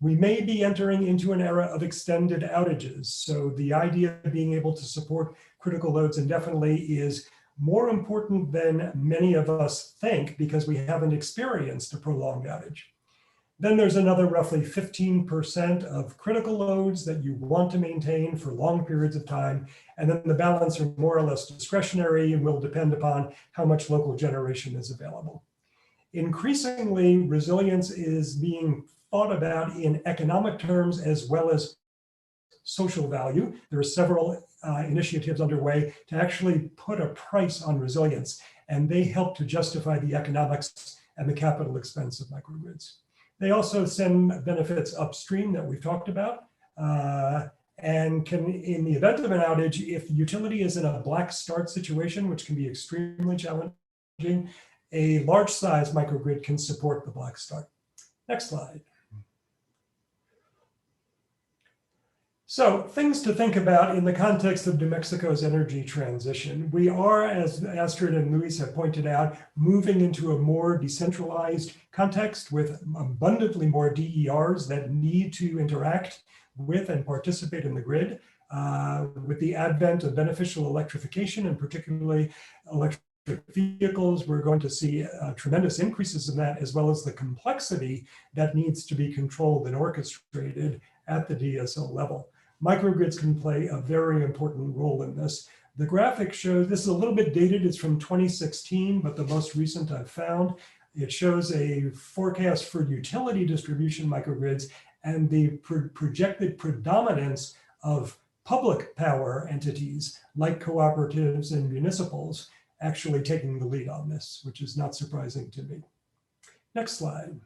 We may be entering into an era of extended outages. So the idea of being able to support critical loads indefinitely is more important than many of us think because we haven't experienced a prolonged outage. Then there's another roughly 15% of critical loads that you want to maintain for long periods of time. And then the balance are more or less discretionary and will depend upon how much local generation is available. Increasingly, resilience is being thought about in economic terms as well as social value. There are several initiatives underway to actually put a price on resilience, and they help to justify the economics and the capital expense of microgrids. They also send benefits upstream that we've talked about, and can, in the event of an outage, if the utility is in a black start situation, which can be extremely challenging, a large size microgrid can support the black start. Next slide. So things to think about in the context of New Mexico's energy transition. We are, as Astrid and Luis have pointed out, moving into a more decentralized context with abundantly more DERs that need to interact with and participate in the grid. With the advent of beneficial electrification and particularly electric vehicles, we're going to see tremendous increases in that, as well as the complexity that needs to be controlled and orchestrated at the DSO level. Microgrids can play a very important role in this. The graphic shows, this is a little bit dated, it's from 2016, but the most recent I've found. It shows a forecast for utility distribution microgrids and the projected predominance of public power entities like cooperatives and municipals actually taking the lead on this, which is not surprising to me. Next slide.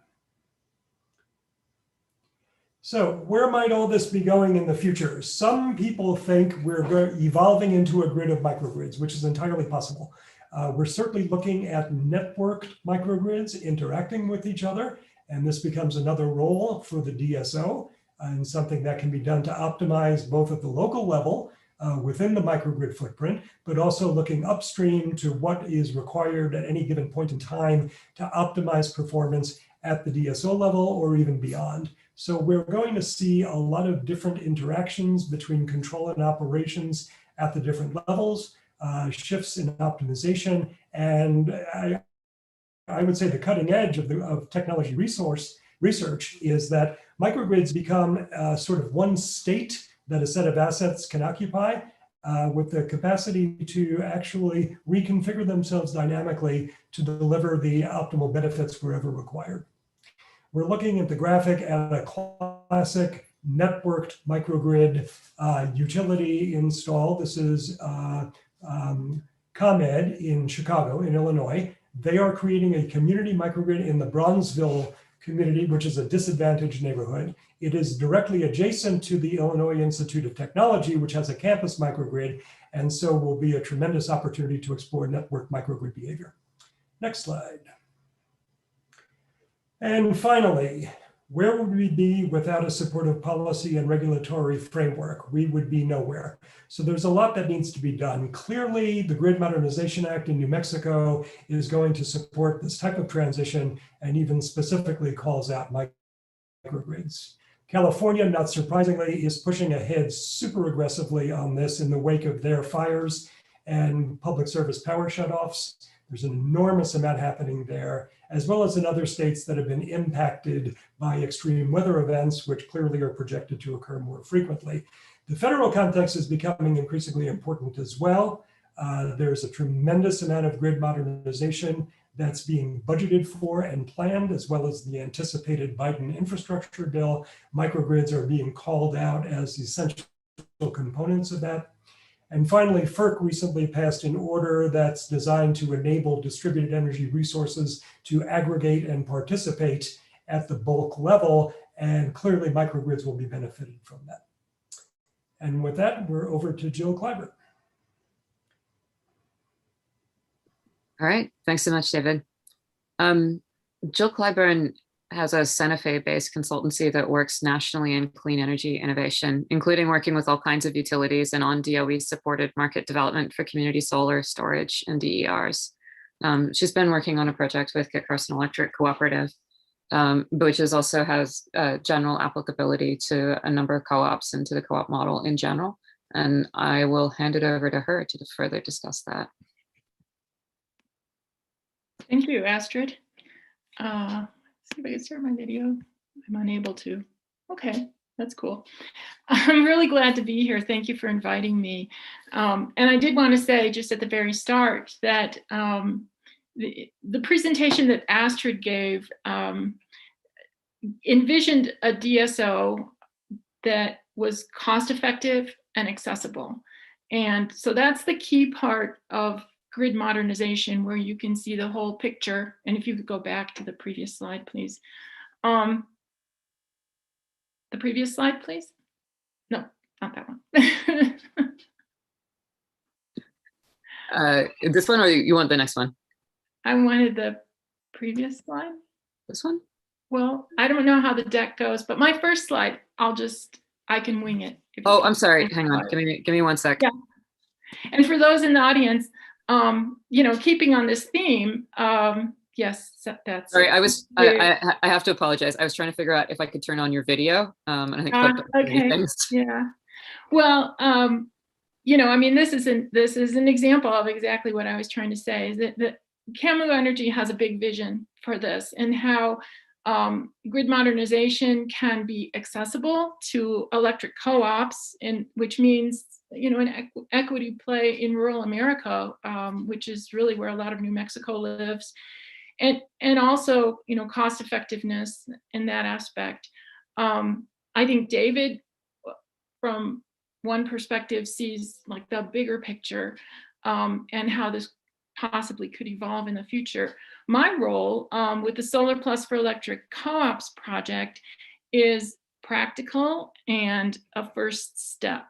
So where might all this be going in the future? Some people think we're evolving into a grid of microgrids, which is entirely possible. We're certainly looking at networked microgrids interacting with each other, and this becomes another role for the DSO and something that can be done to optimize both at the local level within the microgrid footprint, but also looking upstream to what is required at any given point in time to optimize performance at the DSO level or even beyond. So we're going to see a lot of different interactions between control and operations at the different levels, shifts in optimization, and I would say the cutting edge of technology research is that microgrids become sort of one state that a set of assets can occupy with the capacity to actually reconfigure themselves dynamically to deliver the optimal benefits wherever required. We're looking at the graphic at a classic networked microgrid utility install. This is ComEd in Chicago, in Illinois. They are creating a community microgrid in the Bronzeville community, which is a disadvantaged neighborhood. It is directly adjacent to the Illinois Institute of Technology, which has a campus microgrid, and so will be a tremendous opportunity to explore network microgrid behavior. Next slide. And finally, where would we be without a supportive policy and regulatory framework? We would be nowhere. So there's a lot that needs to be done. Clearly, the Grid Modernization Act in New Mexico is going to support this type of transition and even specifically calls out microgrids. California, not surprisingly, is pushing ahead super aggressively on this in the wake of their fires and public service power shutoffs. There's an enormous amount happening there, as well as in other states that have been impacted by extreme weather events, which clearly are projected to occur more frequently. The federal context is becoming increasingly important as well. There's a tremendous amount of grid modernization that's being budgeted for and planned, as well as the anticipated Biden infrastructure bill. Microgrids are being called out as essential components of that. And finally, FERC recently passed an order that's designed to enable distributed energy resources to aggregate and participate at the bulk level, and clearly microgrids will be benefited from that. And with that, we're over to Jill Clyburn. All right, thanks so much, David. Jill Clyburn has a Santa Fe-based consultancy that works nationally in clean energy innovation, including working with all kinds of utilities and on DOE-supported market development for community solar storage and DERs. She's been working on a project with Carson Electric Cooperative, which also has general applicability to a number of co-ops and to the co-op model in general. And I will hand it over to her to further discuss that. Thank you, Astrid. See if I can start my video. I'm unable to. Okay, that's cool. I'm really glad to be here. Thank you for inviting me. And I did want to say just at the very start that the presentation that Astrid gave envisioned a DSO that was cost effective and accessible. And so that's the key part of grid modernization, where you can see the whole picture. And if you could go back to the previous slide, please. The previous slide, please. No, not that one. This one, or you want the next one? I wanted the previous slide. This one? Well, I don't know how the deck goes, but my first slide, I can wing it. Oh, I'm sorry. Hang on. Give me 1 sec. Yeah. And for those in the audience, keeping on this theme, yes, that's. Sorry, I have to apologize. I was trying to figure out if I could turn on your video. And I think okay. Yeah. Well, I mean, this is an example of exactly what I was trying to say. Is that Camu Energy has a big vision for this, and how grid modernization can be accessible to electric co-ops, which means an equity play in rural America, which is really where a lot of New Mexico lives, and also cost effectiveness in that aspect. I think David, from one perspective, sees like the bigger picture and how this possibly could evolve in the future. My role with the Solar Plus for Electric Co-ops project is practical and a first step.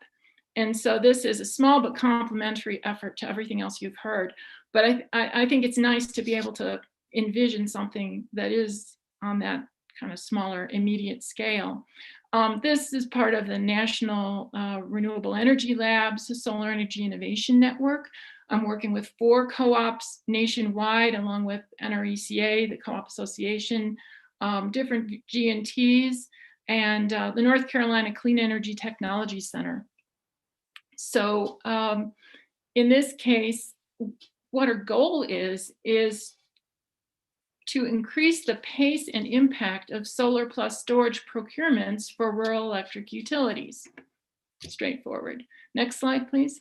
And so this is a small but complementary effort to everything else you've heard. But I think it's nice to be able to envision something that is on that kind of smaller immediate scale. This is part of the National Renewable Energy Labs, the Solar Energy Innovation Network. I'm working with 4 co-ops nationwide, along with NRECA, the Co-op Association, different G&Ts, and the North Carolina Clean Energy Technology Center. So in this case, what our goal is to increase the pace and impact of solar plus storage procurements for rural electric utilities. Straightforward. Next slide, please.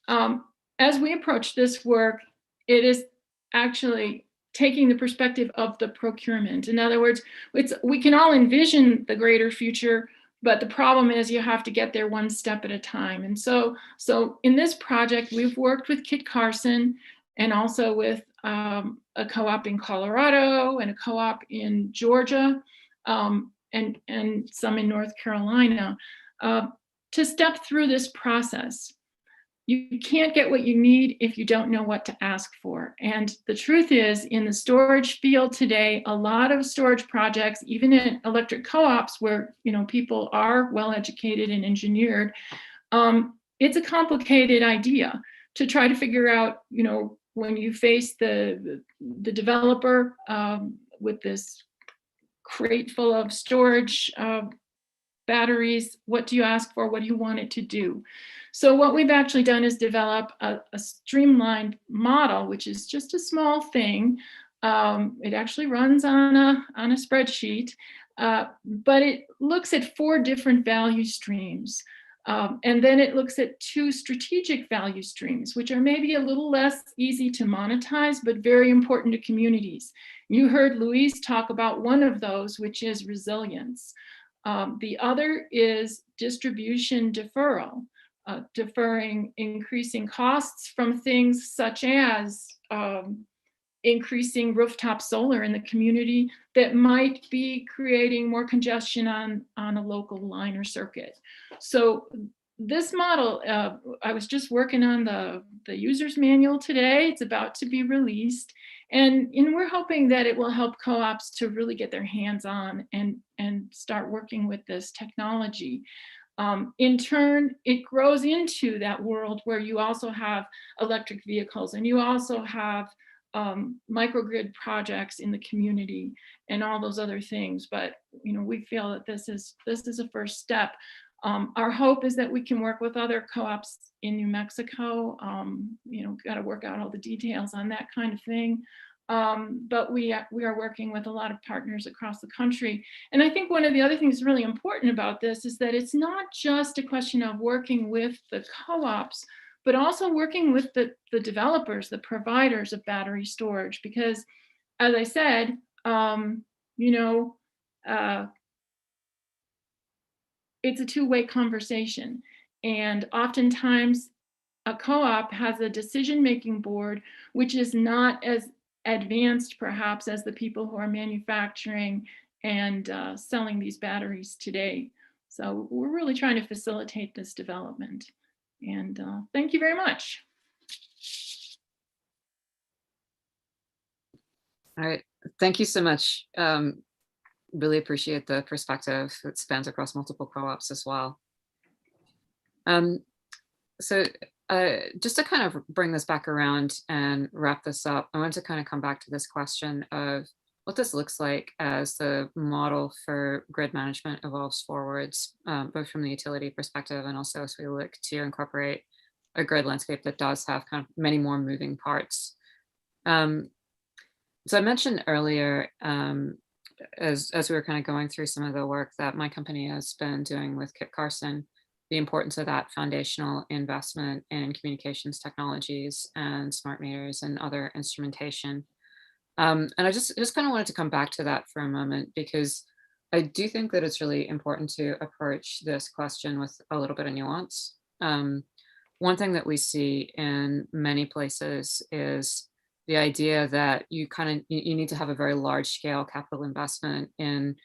As we approach this work, it is actually taking the perspective of the procurement. In other words, we can all envision the greater future, but the problem is you have to get there one step at a time. And so in this project, we've worked with Kit Carson and also with a co-op in Colorado and a co-op in Georgia and some in North Carolina to step through this process. You can't get what you need if you don't know what to ask for. And the truth is, in the storage field today, a lot of storage projects, even in electric co-ops where people are well educated and engineered, it's a complicated idea to try to figure out, when you face the developer with this crate full of storage batteries, what do you ask for? What do you want it to do? So what we've actually done is develop a streamlined model, which is just a small thing. It actually runs on a spreadsheet, but it looks at 4 different value streams. And then it looks at 2 strategic value streams, which are maybe a little less easy to monetize, but very important to communities. You heard Louise talk about one of those, which is resilience. The other is distribution deferral, deferring increasing costs from things such as increasing rooftop solar in the community that might be creating more congestion on a local line or circuit. So this model, I was just working on the user's manual today. It's about to be released. And we're hoping that it will help co-ops to really get their hands on and start working with this technology. In turn, it grows into that world where you also have electric vehicles and you also have microgrid projects in the community and all those other things. But we feel that this is a first step. Our hope is that we can work with other co-ops in New Mexico. Got to work out all the details on that kind of thing. But we are working with a lot of partners across the country. And I think one of the other things really important about this is that it's not just a question of working with the co-ops, but also working with the developers, the providers of battery storage. Because as I said, it's a two-way conversation. And oftentimes a co-op has a decision-making board, which is not as advanced perhaps as the people who are manufacturing and selling these batteries today. So we're really trying to facilitate this development. And thank you very much. All right, thank you so much. Really appreciate the perspective that spans across multiple co-ops as well. So just to kind of bring this back around and wrap this up, I want to kind of come back to this question of what this looks like as the model for grid management evolves forwards, both from the utility perspective and also as we look to incorporate a grid landscape that does have kind of many more moving parts. So I mentioned earlier, as we were kind of going through some of the work that my company has been doing with Kit Carson, the importance of that foundational investment in communications technologies and smart meters and other instrumentation. And I just kind of wanted to come back to that for a moment, because I do think that it's really important to approach this question with a little bit of nuance. One thing that we see in many places is the idea that you need to have a very large scale capital investment in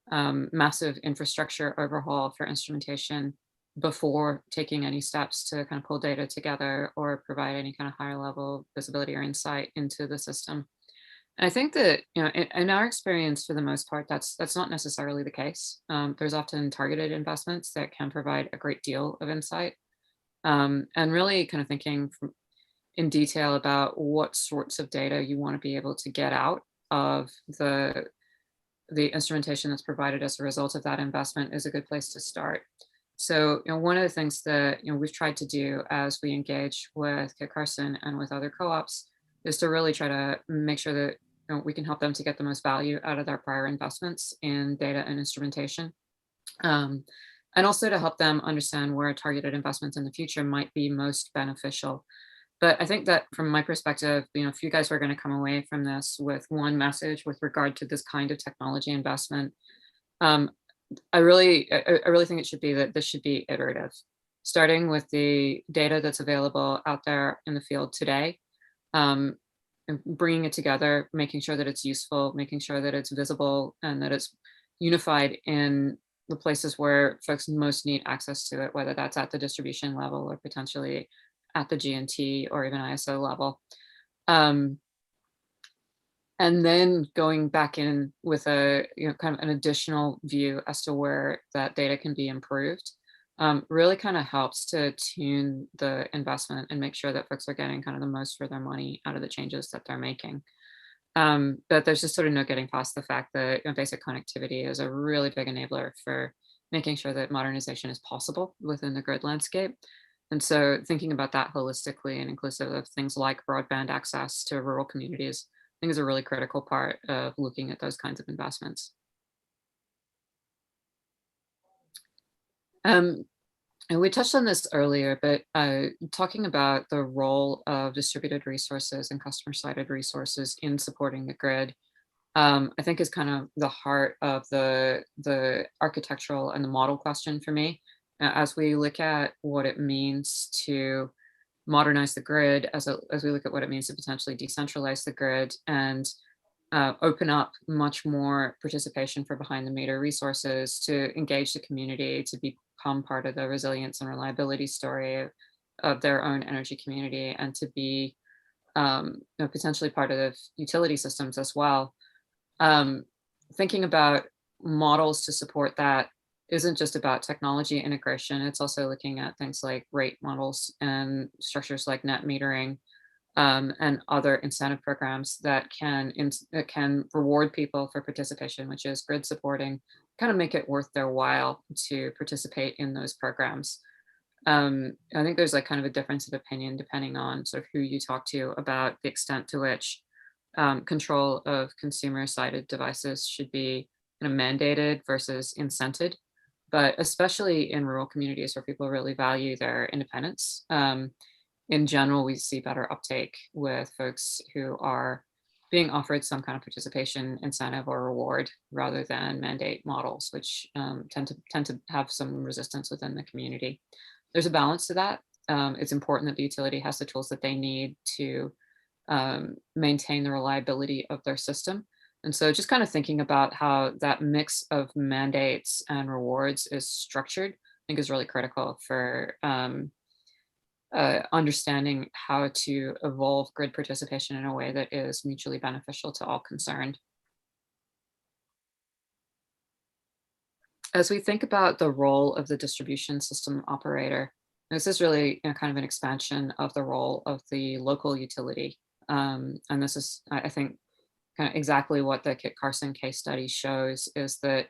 massive infrastructure overhaul for instrumentation before taking any steps to kind of pull data together or provide any kind of higher level visibility or insight into the system. And I think that, in our experience, for the most part, that's not necessarily the case. There's often targeted investments that can provide a great deal of insight, and really kind of thinking in detail about what sorts of data you want to be able to get out of the instrumentation that's provided as a result of that investment is a good place to start. So, one of the things that we've tried to do as we engage with Kit Carson and with other co-ops is to really try to make sure that we can help them to get the most value out of their prior investments in data and instrumentation, and also to help them understand where targeted investments in the future might be most beneficial. But I think that from my perspective, if you guys were going to come away from this with one message with regard to this kind of technology investment, I really think it should be that this should be iterative, starting with the data that's available out there in the field today, and bringing it together, making sure that it's useful, making sure that it's visible, and that it's unified in the places where folks most need access to it, whether that's at the distribution level or potentially at the G&T or even ISO level. And then going back in with a kind of an additional view as to where that data can be improved, really kind of helps to tune the investment and make sure that folks are getting kind of the most for their money out of the changes that they're making. But there's just sort of no getting past the fact that basic connectivity is a really big enabler for making sure that modernization is possible within the grid landscape. And so thinking about that holistically and inclusive of things like broadband access to rural communities, I think is a really critical part of looking at those kinds of investments. And we touched on this earlier, but talking about the role of distributed resources and customer-sided resources in supporting the grid, I think is kind of the heart of the architectural and the model question for me. As we look at what it means to modernize the grid, as we look at what it means to potentially decentralize the grid and open up much more participation for behind the meter resources to engage the community, to become part of the resilience and reliability story of their own energy community, and to be potentially part of utility systems as well. Thinking about models to support that isn't just about technology integration. It's also looking at things like rate models and structures like net metering, and other incentive programs that can reward people for participation, which is grid supporting, kind of make it worth their while to participate in those programs. I think there's like kind of a difference of opinion depending on sort of who you talk to about the extent to which control of consumer-sided devices should be kind of mandated versus incented. But especially in rural communities where people really value their independence, in general, we see better uptake with folks who are being offered some kind of participation incentive or reward rather than mandate models, which tend to have some resistance within the community. There's a balance to that. It's important that the utility has the tools that they need to maintain the reliability of their system. And so just kind of thinking about how that mix of mandates and rewards is structured, I think is really critical for understanding how to evolve grid participation in a way that is mutually beneficial to all concerned. As we think about the role of the distribution system operator, this is really kind of an expansion of the role of the local utility. And this is, I think, kind of exactly what the Kit Carson case study shows, is that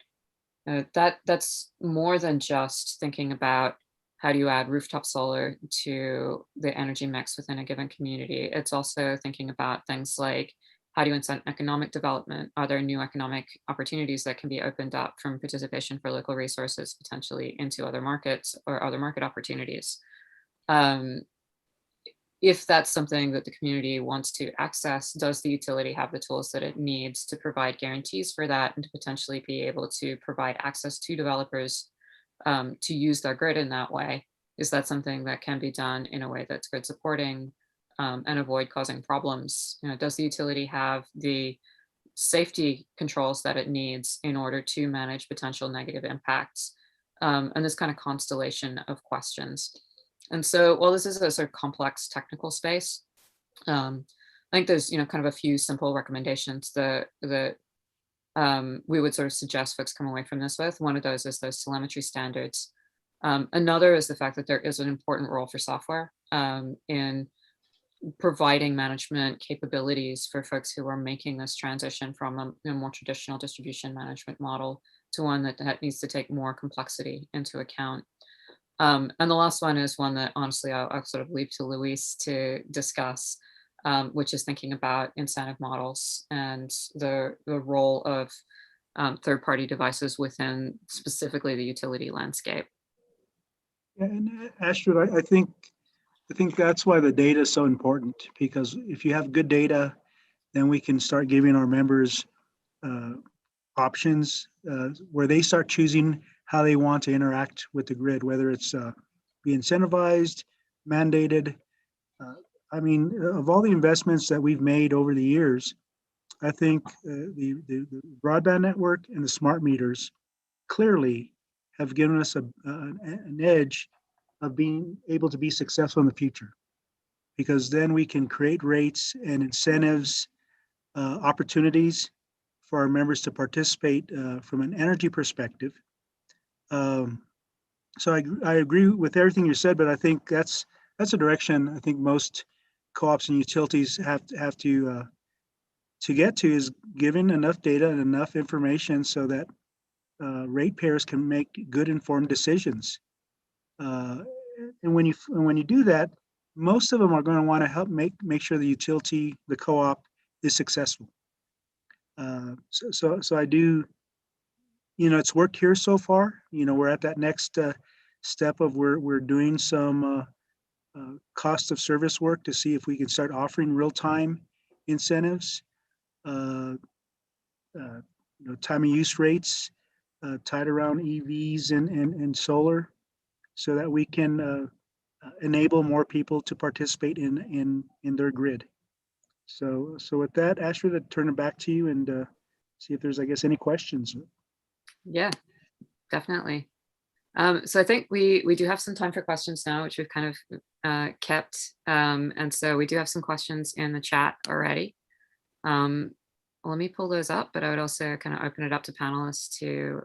that's more than just thinking about how do you add rooftop solar to the energy mix within a given community. It's also thinking about things like how do you incent economic development? Are there new economic opportunities that can be opened up from participation for local resources potentially into other markets or other market opportunities? If that's something that the community wants to access, does the utility have the tools that it needs to provide guarantees for that and to potentially be able to provide access to developers to use their grid in that way? Is that something that can be done in a way that's grid supporting and avoid causing problems? Does the utility have the safety controls that it needs in order to manage potential negative impacts, and this kind of constellation of questions. And so while this is a sort of complex technical space, I think there's kind of a few simple recommendations that we would sort of suggest folks come away from this with. One of those is those telemetry standards. Another is the fact that there is an important role for software in providing management capabilities for folks who are making this transition from a more traditional distribution management model to one that needs to take more complexity into account. And the last one is one that honestly I'll sort of leave to Luis to discuss, which is thinking about incentive models and the role of third-party devices within specifically the utility landscape. Yeah, and Astrid, I think that's why the data is so important, because if you have good data, then we can start giving our members options where they start choosing how they want to interact with the grid, whether it's be incentivized, mandated. I mean, of all the investments that we've made over the years, I think the broadband network and the smart meters clearly have given us an edge of being able to be successful in the future, because then we can create rates and incentives, opportunities for our members to participate from an energy perspective. So I agree with everything you said, but I think that's a direction I think most co-ops and utilities have to get to, is giving enough data and enough information so that ratepayers can make good informed decisions. And when you do that, most of them are going to want to help make sure the utility, the co-op, is successful. So I do, it's worked here so far. We're at that next step of we're doing some cost of service work to see if we can start offering real-time incentives, time of use rates tied around EVs and solar, so that we can enable more people to participate in their grid. So with that, Astrid, I'd turn it back to you and see if there's, I guess, any questions. Yeah, definitely. So I think we do have some time for questions now, which we've kind of kept. And so we do have some questions in the chat already. Let me pull those up, but I would also kind of open it up to panelists to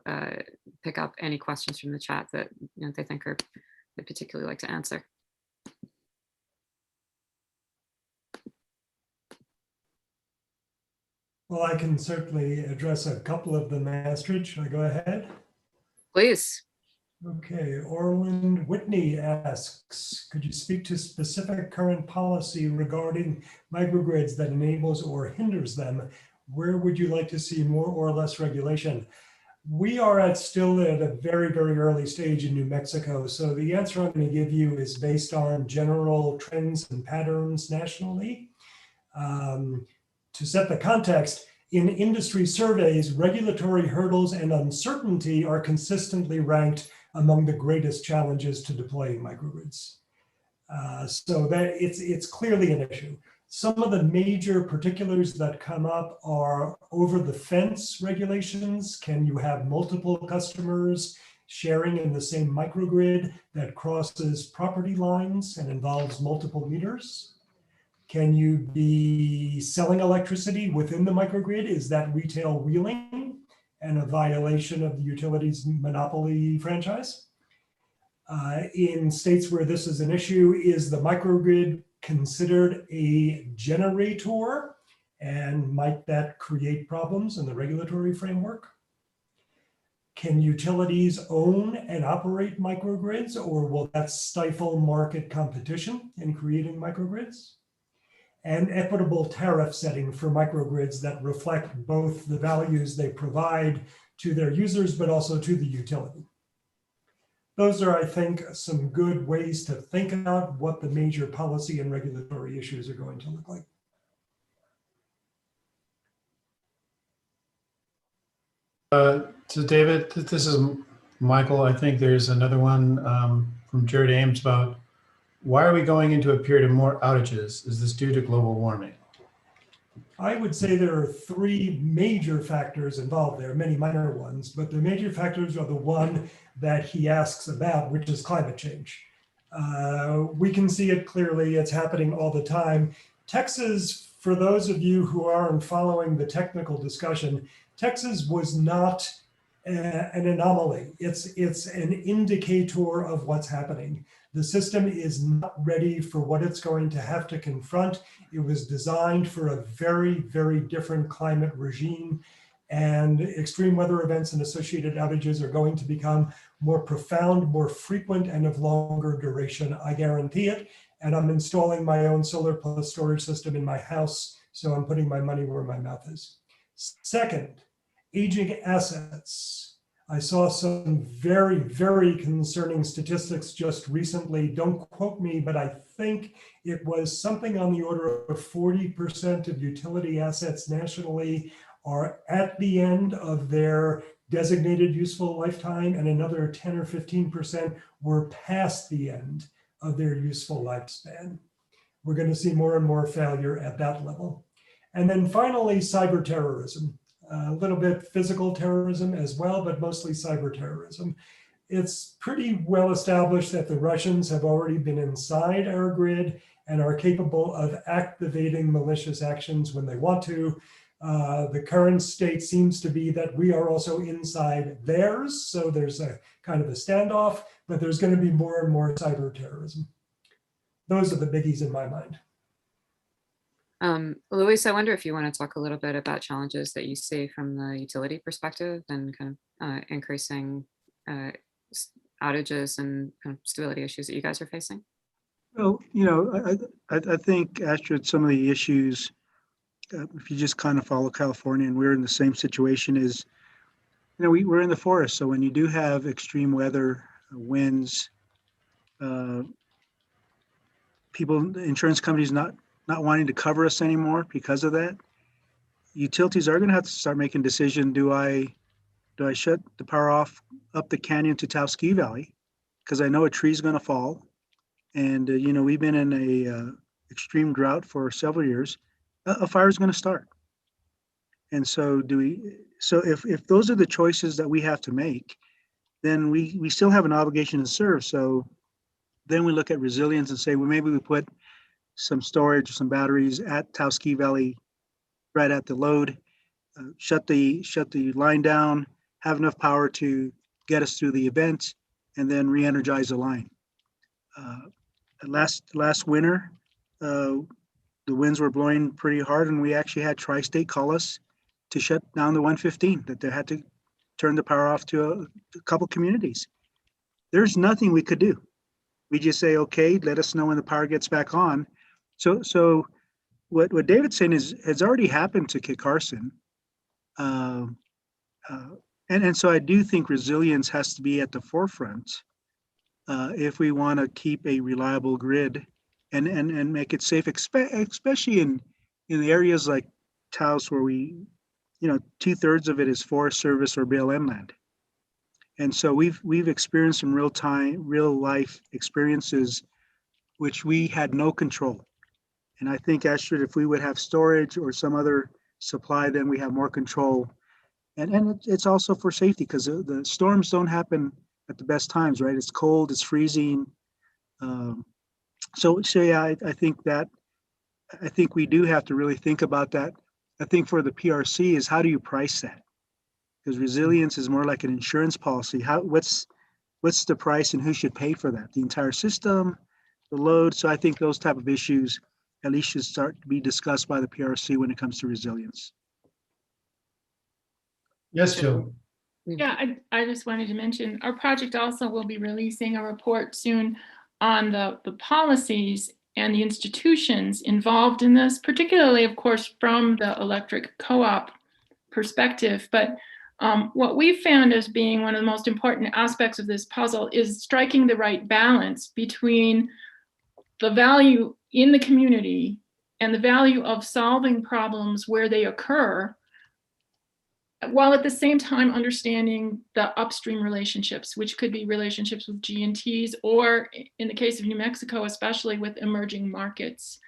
pick up any questions from the chat that they think they particularly like to answer. Well, I can certainly address a couple of them, Astrid. Should I go ahead? Please. Okay, Orland Whitney asks, could you speak to specific current policy regarding microgrids that enables or hinders them? Where would you like to see more or less regulation? We are still at a very, very early stage in New Mexico. So the answer I'm going to give you is based on general trends and patterns nationally. To set the context, in industry surveys, regulatory hurdles and uncertainty are consistently ranked among the greatest challenges to deploying microgrids. So that it's clearly an issue. Some of the major particulars that come up are over the fence regulations. Can you have multiple customers sharing in the same microgrid that crosses property lines and involves multiple meters? Can you be selling electricity within the microgrid? Is that retail wheeling and a violation of the utilities monopoly franchise? In states where this is an issue, is the microgrid considered a generator? And might that create problems in the regulatory framework? Can utilities own and operate microgrids, or will that stifle market competition in creating microgrids? And equitable tariff setting for microgrids that reflect both the values they provide to their users, but also to the utility. Those are, I think, some good ways to think about what the major policy and regulatory issues are going to look like. So David, this is Michael. I think there's another one from Jared Ames about, why are we going into a period of more outages? Is this due to global warming? I would say there are three major factors involved. There are many minor ones, but the major factors are the one that he asks about, which is climate change. We can see it clearly. It's happening all the time. Texas, for those of you who aren't following the technical discussion, Texas was not an anomaly. It's an indicator of what's happening. The system is not ready for what it's going to have to confront. It was designed for a very, very different climate regime, and extreme weather events and associated outages are going to become more profound, more frequent, and of longer duration. I guarantee it. And I'm installing my own solar plus storage system in my house, so I'm putting my money where my mouth is. Second, aging assets. I saw some very, very concerning statistics just recently. Don't quote me, but I think it was something on the order of 40% of utility assets nationally are at the end of their designated useful lifetime, and another 10 or 15% were past the end of their useful lifespan. We're going to see more and more failure at that level. And then finally, cyber terrorism. A little bit physical terrorism as well, but mostly cyber terrorism. It's pretty well established that the Russians have already been inside our grid and are capable of activating malicious actions when they want to. The current state seems to be that we are also inside theirs. So there's a kind of a standoff, but there's going to be more and more cyber terrorism. Those are the biggies in my mind. Luis, I wonder if you want to talk a little bit about challenges that you see from the utility perspective and kind of increasing outages and kind of stability issues that you guys are facing. Well, I think, Astrid, some of the issues, if you just kind of follow California, and we're in the same situation, is, we're in the forest. So when you do have extreme weather, winds, insurance companies not wanting to cover us anymore because of that, utilities are going to have to start making decision. Do I shut the power off up the canyon to Taos Valley because I know a tree is going to fall, and we've been in a extreme drought for several years. A fire is going to start, and so So if those are the choices that we have to make, then we still have an obligation to serve. So then we look at resilience and say, well, maybe we put some storage, some batteries at Taos Valley, right at the load, shut the line down, have enough power to get us through the event, and then re-energize the line. Last winter, the winds were blowing pretty hard, and we actually had Tri-State call us to shut down the 115, that they had to turn the power off to a couple communities. There's nothing we could do. We just say, okay, let us know when the power gets back on. So what David's saying has already happened to Kit Carson. And so I do think resilience has to be at the forefront if we want to keep a reliable grid and make it safe, especially in the areas like Taos where 2/3 of it is Forest Service or BLM land. And so we've experienced some real life experiences which we had no control. And I think, Astrid, if we would have storage or some other supply, then we have more control. And it's also for safety, because the storms don't happen at the best times, right? It's cold, it's freezing. So yeah, I think we do have to really think about that. I think for the PRC is, how do you price that? Because resilience is more like an insurance policy. What's the price and who should pay for that? The entire system, the load. So I think those type of issues at least should start to be discussed by the PRC when it comes to resilience. Yes, Jill. Yeah, I just wanted to mention, our project also will be releasing a report soon on the policies and the institutions involved in this, particularly, of course, from the electric co-op perspective. But what we've found as being one of the most important aspects of this puzzle is striking the right balance between the value in the community and the value of solving problems where they occur, while at the same time understanding the upstream relationships, which could be relationships with G&Ts, or in the case of New Mexico, especially with emerging markets.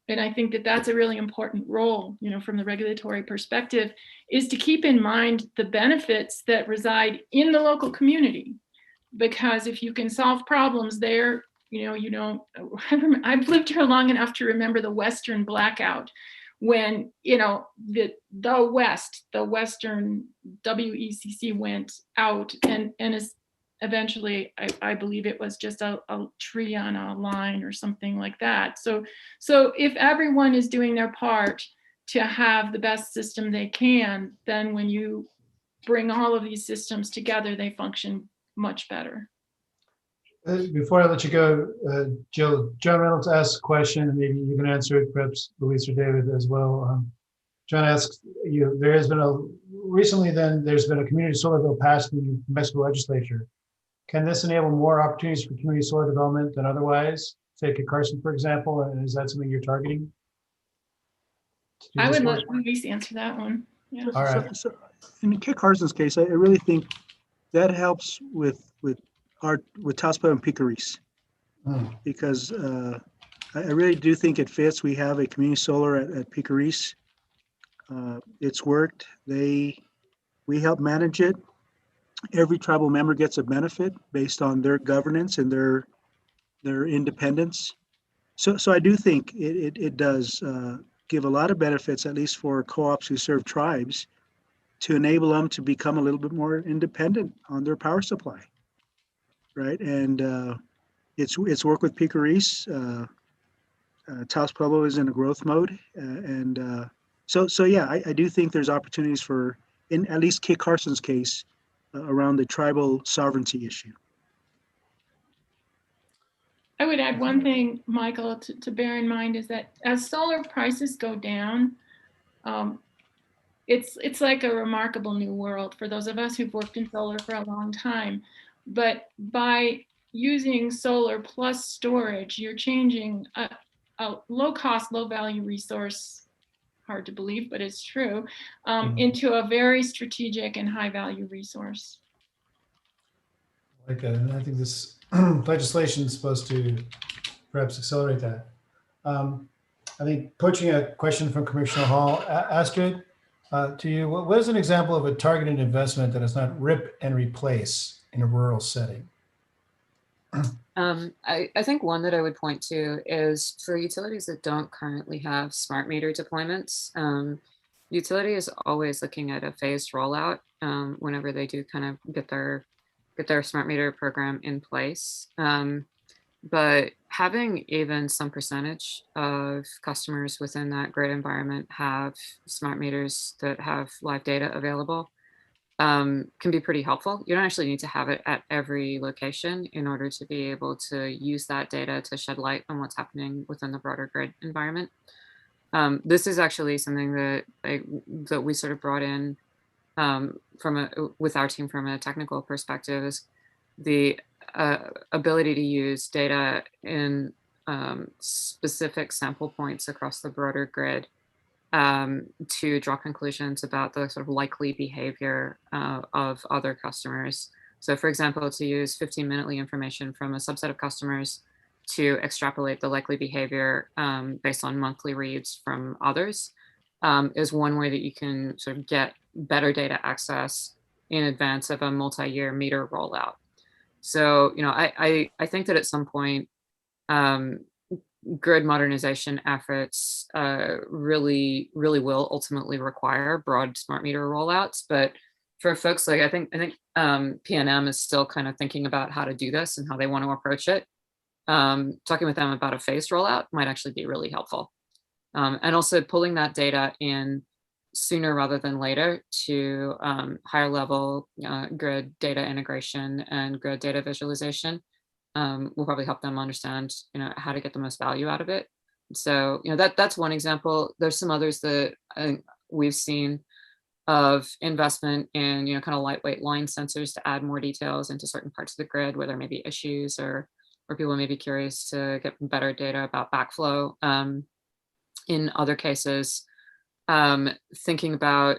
and I think that that's a really important role, from the regulatory perspective, is to keep in mind the benefits that reside in the local community. Because if you can solve problems there, you don't, I've lived here long enough to remember the Western blackout when, the Western WECC went out and is eventually, I believe it was just a tree on a line or something like that. So if everyone is doing their part to have the best system they can, then when you bring all of these systems together, they function much better. Before I let you go, Jill, John Reynolds asked a question, and maybe you can answer it, perhaps Luis or David as well. John asks, there's been a community solar bill passed in the Mexico legislature. Can this enable more opportunities for community solar development than otherwise? Take a Carson, for example, and is that something you're targeting? I would let Luis answer that one. Yeah. All right. So in Kit Carson's case, I really think that helps with Taspa and Picaris, because I really do think it fits. We have a community solar at Picaris. It's worked. We help manage it. Every tribal member gets a benefit based on their governance and their independence. So I do think it does give a lot of benefits, at least for co-ops who serve tribes, to enable them to become a little bit more independent on their power supply, right? And it's work with Picaris. Taos Pueblo is in a growth mode, so yeah, I do think there's opportunities for, in at least Kit Carson's case, around the tribal sovereignty issue. I would add one thing, Michael, to bear in mind is that as solar prices go down, it's like a remarkable new world for those of us who've worked in solar for a long time. But by using solar plus storage, you're changing a low-cost, low-value resource, hard to believe, but it's true, into a very strategic and high-value resource. Okay, and I think this legislation is supposed to perhaps accelerate that. I think poaching a question from Commissioner Hall, Astrid, to you, what is an example of a targeted investment that is not rip and replace in a rural setting? I think one that I would point to is for utilities that don't currently have smart meter deployments. Utility is always looking at a phased rollout whenever they do kind of get their smart meter program in place. But having even some percentage of customers within that grid environment have smart meters that have live data available can be pretty helpful. You don't actually need to have it at every location in order to be able to use that data to shed light on what's happening within the broader grid environment. This is actually something that we sort of brought in with our team from a technical perspective, is the ability to use data in specific sample points across the broader grid to draw conclusions about the sort of likely behavior of other customers. So for example, to use 15-minutely information from a subset of customers to extrapolate the likely behavior based on monthly reads from others is one way that you can sort of get better data access in advance of a multi-year meter rollout. So, I think that at some point, grid modernization efforts really will ultimately require broad smart meter rollouts. But for folks like, I think PNM is still kind of thinking about how to do this and how they want to approach it. Talking with them about a phased rollout might actually be really helpful. And also pulling that data in sooner rather than later to higher level grid data integration and grid data visualization will probably help them understand, how to get the most value out of it. So, that's one example. There's some others that we've seen of investment in, kind of lightweight line sensors to add more details into certain parts of the grid where there may be issues or people may be curious to get better data about backflow. In other cases, thinking about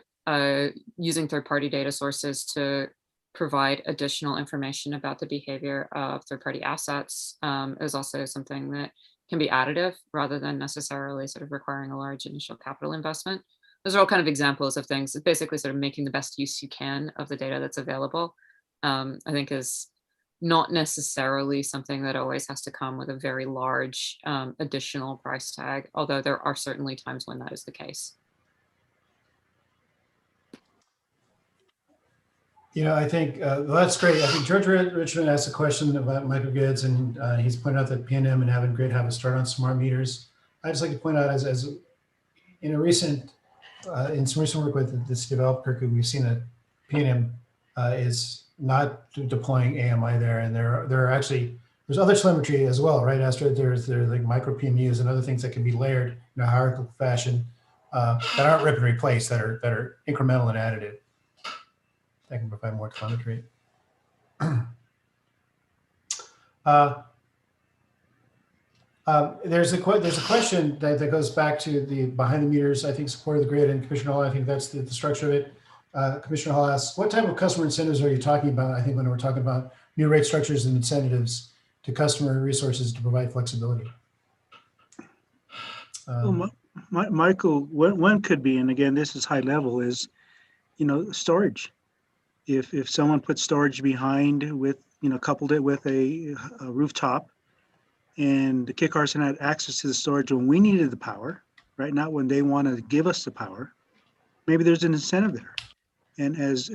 using third-party data sources to provide additional information about the behavior of third-party assets is also something that can be additive rather than necessarily sort of requiring a large initial capital investment. Those are all kind of examples of things. It's basically sort of making the best use you can of the data that's available. I think is not necessarily something that always has to come with a very large additional price tag, although there are certainly times when that is the case. I think well, that's great. I think George Richmond asked a question about microgrids, and he's pointed out that PNM and Avangrid have a start on smart meters. I'd just like to point out, as in a recent in some recent work with this developer, we've seen that PNM is not deploying AMI there, and there are actually there's other telemetry as well, right, Astrid? There's like micro PMUs and other things that can be layered in a hierarchical fashion that aren't rip and replace, that are incremental and additive. That can provide more telemetry. There's a question that goes back to the behind the meters, I think, support of the grid, and Commissioner Hall, I think that's the structure of it. Commissioner Hall asks, what type of customer incentives are you talking about? I think when we're talking about new rate structures and incentives to customer resources to provide flexibility. Well, Michael, one could be, and again, this is high level, is, storage. If someone puts storage behind with, coupled it with a rooftop, and the Kit Carson had access to the storage when we needed the power, right? Not when they want to give us the power. Maybe there's an incentive there. And as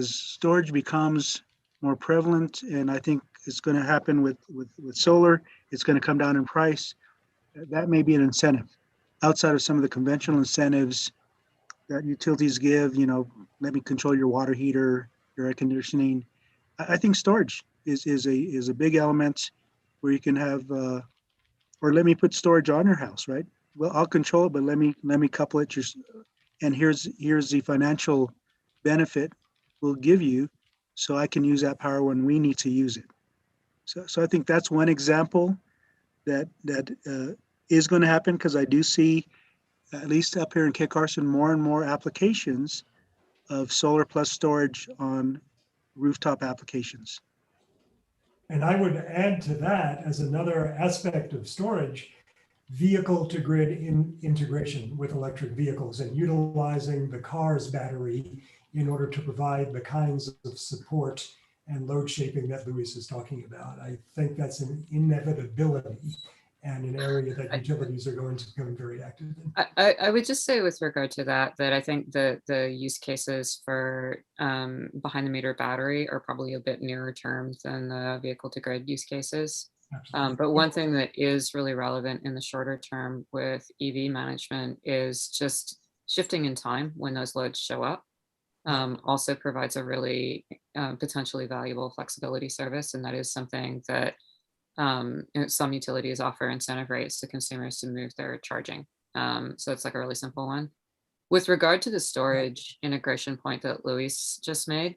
storage becomes more prevalent, and I think it's going to happen with solar, it's going to come down in price. That may be an incentive outside of some of the conventional incentives that utilities give. Let me control your water heater, your air conditioning. I think storage is a big element where you can have, or let me put storage on your house, right? Well, I'll control it, but let me couple it. And here's the financial benefit we'll give you, so I can use that power when we need to use it. So I think that's one example that is going to happen, because I do see, at least up here in Kit Carson, more and more applications of solar plus storage on rooftop applications. And I would add to that, as another aspect of storage, vehicle to grid integration with electric vehicles and utilizing the car's battery in order to provide the kinds of support and load shaping that Luis is talking about. I think that's an inevitability and an area that utilities are going to become very active in. I would just say with regard to that I think the use cases for behind the meter battery are probably a bit nearer term than the vehicle to grid use cases. But one thing that is really relevant in the shorter term with EV management is just shifting in time when those loads show up. Also provides a really potentially valuable flexibility service, and that is something that some utilities offer incentive rates to consumers to move their charging. So it's like a really simple one. With regard to the storage integration point that Luis just made,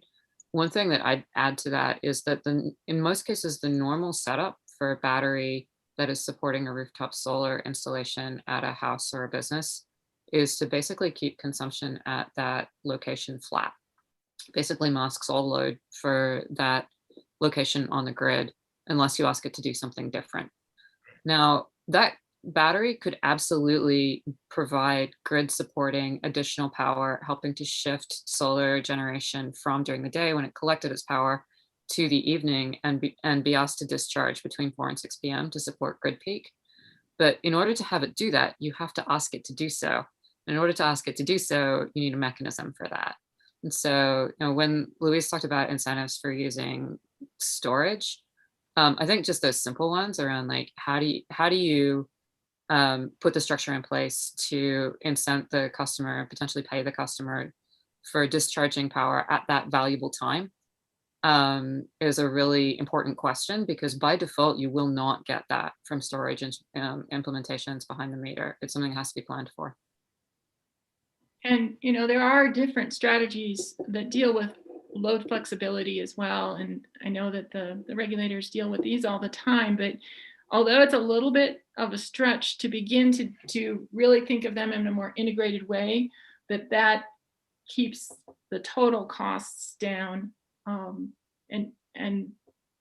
one thing that I'd add to that is that in most cases, the normal setup for a battery that is supporting a rooftop solar installation at a house or a business is to basically keep consumption at that location flat. Basically masks all load for that location on the grid, unless you ask it to do something different. Now, that battery could absolutely provide grid supporting additional power, helping to shift solar generation from during the day when it collected its power to the evening and be asked to discharge between 4 and 6 p.m. to support grid peak. But in order to have it do that, you have to ask it to do so. In order to ask it to do so, you need a mechanism for that. And so, when Luis talked about incentives for using storage, I think just those simple ones around like, how do you put the structure in place to incent the customer, potentially pay the customer for discharging power at that valuable time, is a really important question, because by default, you will not get that from storage and implementations behind the meter. It's something that has to be planned for. And, there are different strategies that deal with load flexibility as well. And I know that the regulators deal with these all the time, but although it's a little bit of a stretch to begin to really think of them in a more integrated way, that keeps the total costs down and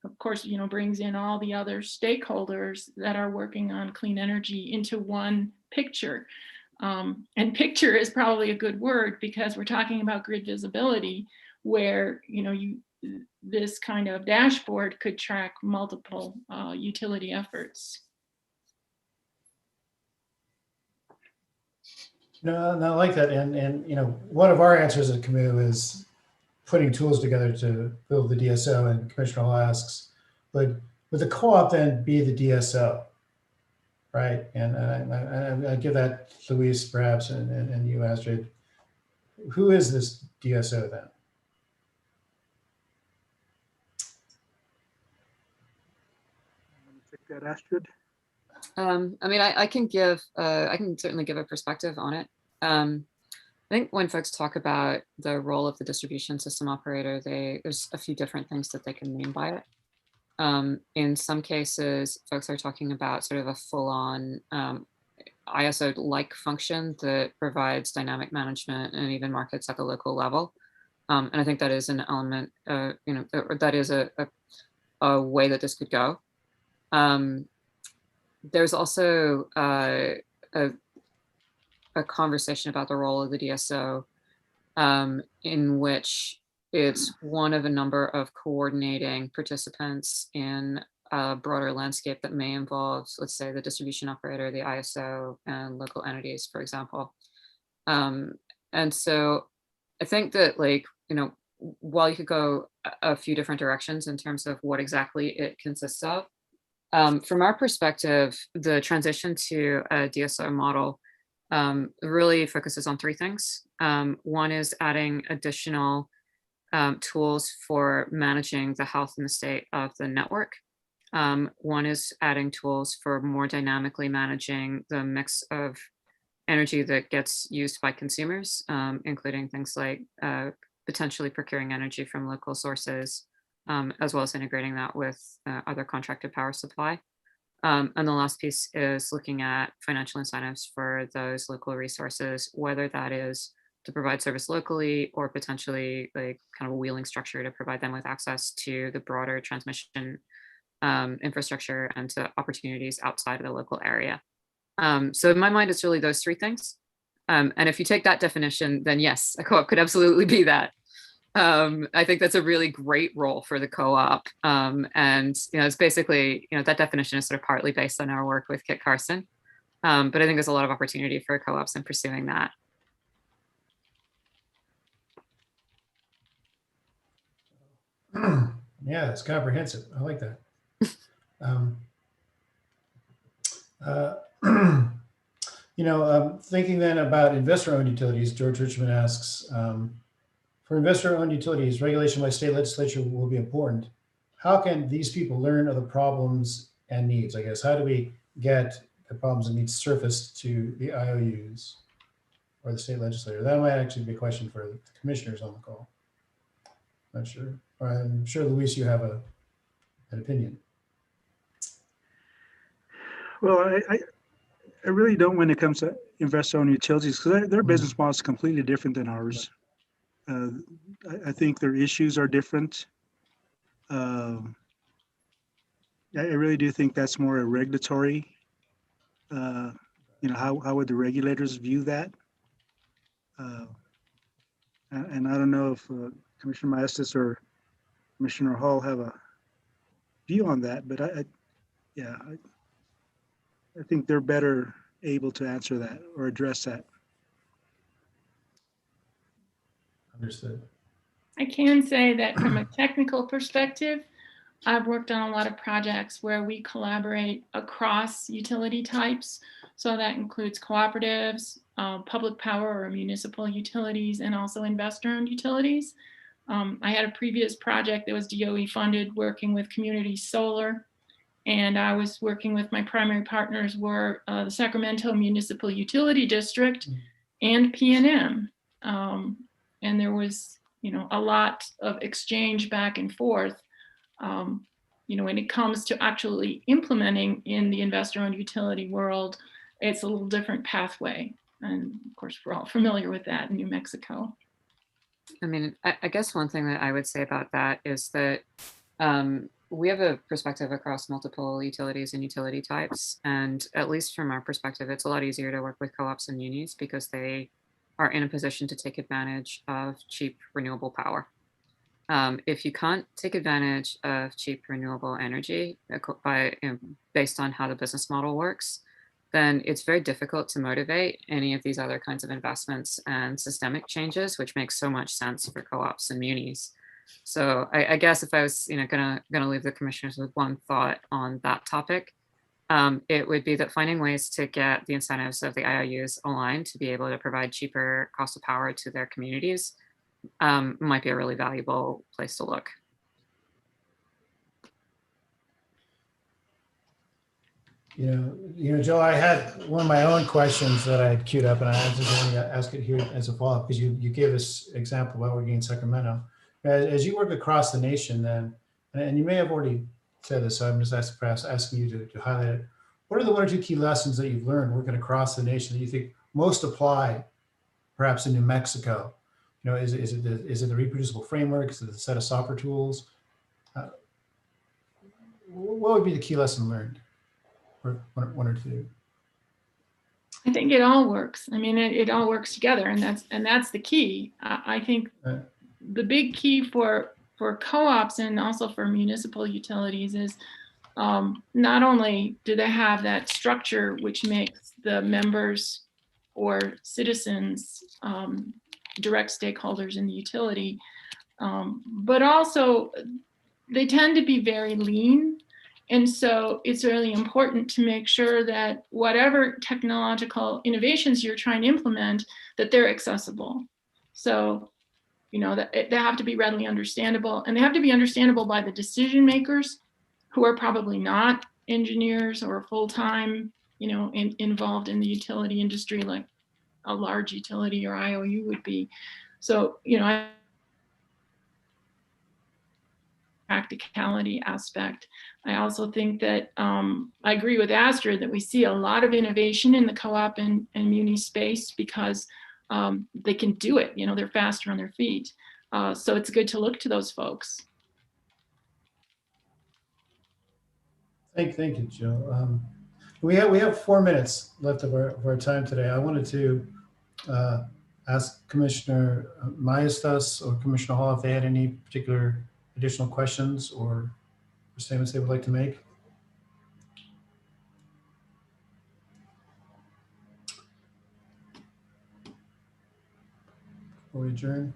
of course, brings in all the other stakeholders that are working on clean energy into one picture. And picture is probably a good word because we're talking about grid visibility, where this kind of dashboard could track multiple utility efforts. No, I like that. And one of our answers at Camus is putting tools together to build the DSO, and Commissioner Hall asks, but would the co-op then be the DSO, right? And I give that to Luis perhaps, and you, Astrid. Who is this DSO then? Take that, Astrid. I mean, I can certainly give a perspective on it. I think when folks talk about the role of the distribution system operator, there's a few different things that they can mean by it. In some cases, folks are talking about sort of a full-on ISO-like function that provides dynamic management and even markets at the local level. And I think that is an element, that is a way that this could go. There's also a conversation about the role of the DSO, in which it's one of a number of coordinating participants in a broader landscape that may involve, let's say, the distribution operator, the ISO, and local entities, for example. And so I think that, while you could go a few different directions in terms of what exactly it consists of, from our perspective, the transition to a DSO model really focuses on three things. One is adding additional tools for managing the health and the state of the network. One is adding tools for more dynamically managing the mix of energy that gets used by consumers, including things like potentially procuring energy from local sources, as well as integrating that with other contracted power supply. And the last piece is looking at financial incentives for those local resources, whether that is to provide service locally or potentially kind of a wheeling structure to provide them with access to the broader transmission infrastructure and to opportunities outside of the local area. So in my mind, it's really those three things. And if you take that definition, then yes, a co-op could absolutely be that. I think that's a really great role for the co-op. And it's basically, that definition is sort of partly based on our work with Kit Carson. But I think there's a lot of opportunity for co-ops in pursuing that. Yeah, it's comprehensive. I like that. Thinking then about investor-owned utilities, George Richmond asks, for investor-owned utilities, regulation by state legislature will be important. How can these people learn of the problems and needs? I guess, how do we get the problems and needs surfaced to the IOUs or the state legislature? That might actually be a question for the commissioners on the call. Not sure. I'm sure, Luis, you have an opinion. Well, I really don't when it comes to investor-owned utilities, because their business model is completely different than ours. I think their issues are different. I really do think that's more a regulatory. How would the regulators view that? And I don't know if Commissioner Maestas or Commissioner Hall have a view on that, but I think they're better able to answer that or address that. Understood. I can say that from a technical perspective, I've worked on a lot of projects where we collaborate across utility types. So that includes cooperatives, public power or municipal utilities, and also investor-owned utilities. I had a previous project that was DOE funded working with community solar. And I was working with my primary partners were the Sacramento Municipal Utility District and PNM. And there was, a lot of exchange back and forth. When it comes to actually implementing in the investor-owned utility world, it's a little different pathway. And of course, we're all familiar with that in New Mexico. I mean, I guess one thing that I would say about that is that we have a perspective across multiple utilities and utility types. And at least from our perspective, it's a lot easier to work with co-ops and munis because they are in a position to take advantage of cheap renewable power. If you can't take advantage of cheap renewable energy based on how the business model works, then it's very difficult to motivate any of these other kinds of investments and systemic changes, which makes so much sense for co-ops and munis. So I guess if I was, gonna leave the commissioners with one thought on that topic, it would be that finding ways to get the incentives of the IOUs aligned to be able to provide cheaper cost of power to their communities might be a really valuable place to look. Joe, I had one of my own questions that I had queued up, and I was just going to ask it here as a follow-up because you gave us example of what we're getting in Sacramento. As you work across the nation, then, and you may have already said this, so I'm just perhaps asking you to highlight it. What are the one or two key lessons that you've learned working across the nation that you think most apply, perhaps in New Mexico? Is it the reproducible framework? Is it the set of software tools? What would be the key lesson learned? Or one or two? I think it all works. I mean, it all works together, and that's the key. I think the big key for co-ops and also for municipal utilities is not only do they have that structure which makes the members or citizens direct stakeholders in the utility, but also they tend to be very lean. And so it's really important to make sure that whatever technological innovations you're trying to implement, that they're accessible. So, that they have to be readily understandable, and they have to be understandable by the decision makers who are probably not engineers or full-time, involved in the utility industry like a large utility or IOU would be. So, practicality aspect. I also think that I agree with Astrid that we see a lot of innovation in the co-op and muni space because they can do it. They're faster on their feet. So it's good to look to those folks. Thank you, Joe. We have 4 minutes left of our time today. I wanted to ask Commissioner Maestas or Commissioner Hall if they had any particular additional questions or statements they would like to make. Before we adjourn.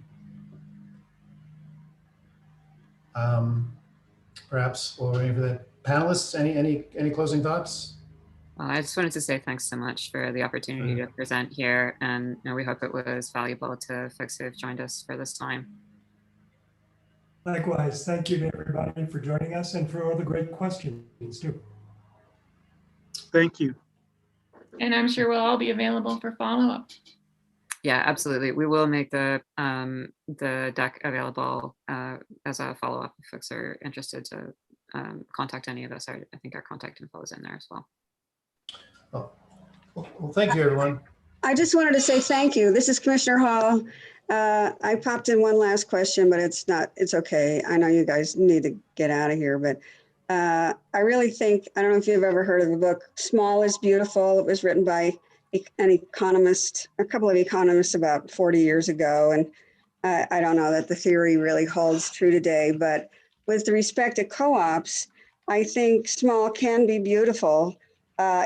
Perhaps, or any of the panelists, any closing thoughts? I just wanted to say thanks so much for the opportunity to present here, and we hope it was valuable to folks who have joined us for this time. Likewise, thank you to everybody for joining us and for all the great questions too. Thank you. And I'm sure we'll all be available for follow-up. Yeah, absolutely. We will make the deck available as a follow-up if folks are interested to contact any of us. I think our contact info is in there as well. Well, thank you, everyone. I just wanted to say thank you. This is Commissioner Hall. I popped in one last question, but it's okay. I know you guys need to get out of here, but I really think, I don't know if you've ever heard of the book, Small is Beautiful. It was written by an economist, a couple of economists about 40 years ago. And I don't know that the theory really holds true today, but with respect to co-ops, I think small can be beautiful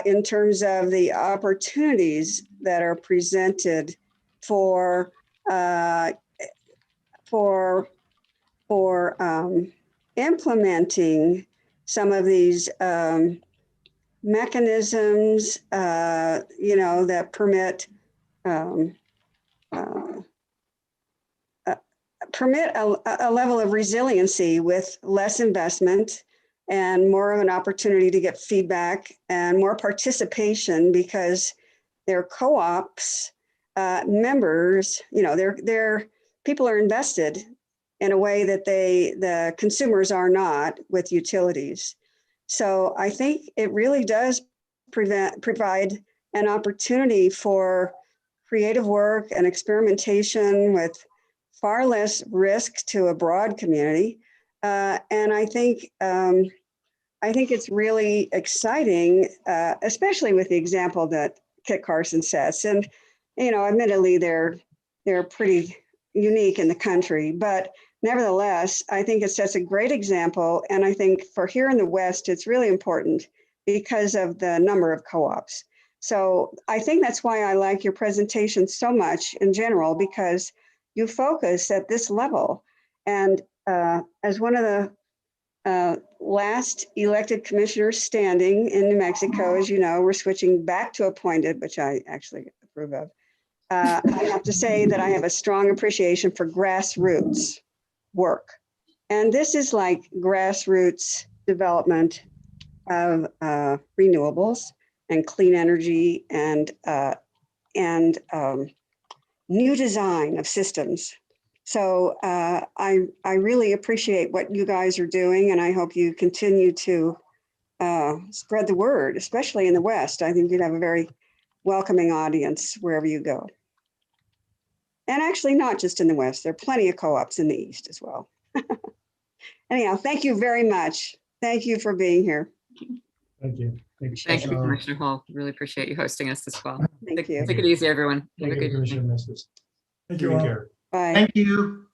in terms of the opportunities that are presented for implementing some of these mechanisms, that permit a level of resiliency with less investment and more of an opportunity to get feedback and more participation because their co-ops members, their people are invested in a way that the consumers are not with utilities. So I think it really does provide an opportunity for creative work and experimentation with far less risk to a broad community And I think it's really exciting, especially with the example that Kit Carson sets. And, you know, admittedly, they're pretty unique in the country, but nevertheless, I think it sets a great example. And I think for here in the West, it's really important because of the number of co-ops. So I think that's why I like your presentation so much in general, because you focus at this level. And as one of the last elected commissioners standing in New Mexico, as you know, we're switching back to appointed, which I actually approve of. I have to say that I have a strong appreciation for grassroots work. And this is like grassroots development of renewables and clean energy and new design of systems. So I really appreciate what you guys are doing, and I hope you continue to spread the word, especially in the West. I think you'd have a very welcoming audience wherever you go. And actually not just in the West, there are plenty of co-ops in the East as well. Anyhow, thank you very much. Thank you for being here. Thank you. Thank you, Commissioner Hall. Really appreciate you hosting us this fall. Thank you. Take it easy, everyone. Have a Thank you, good evening. Commissioner Mestis. Thank you Take all. care. Bye. Thank you.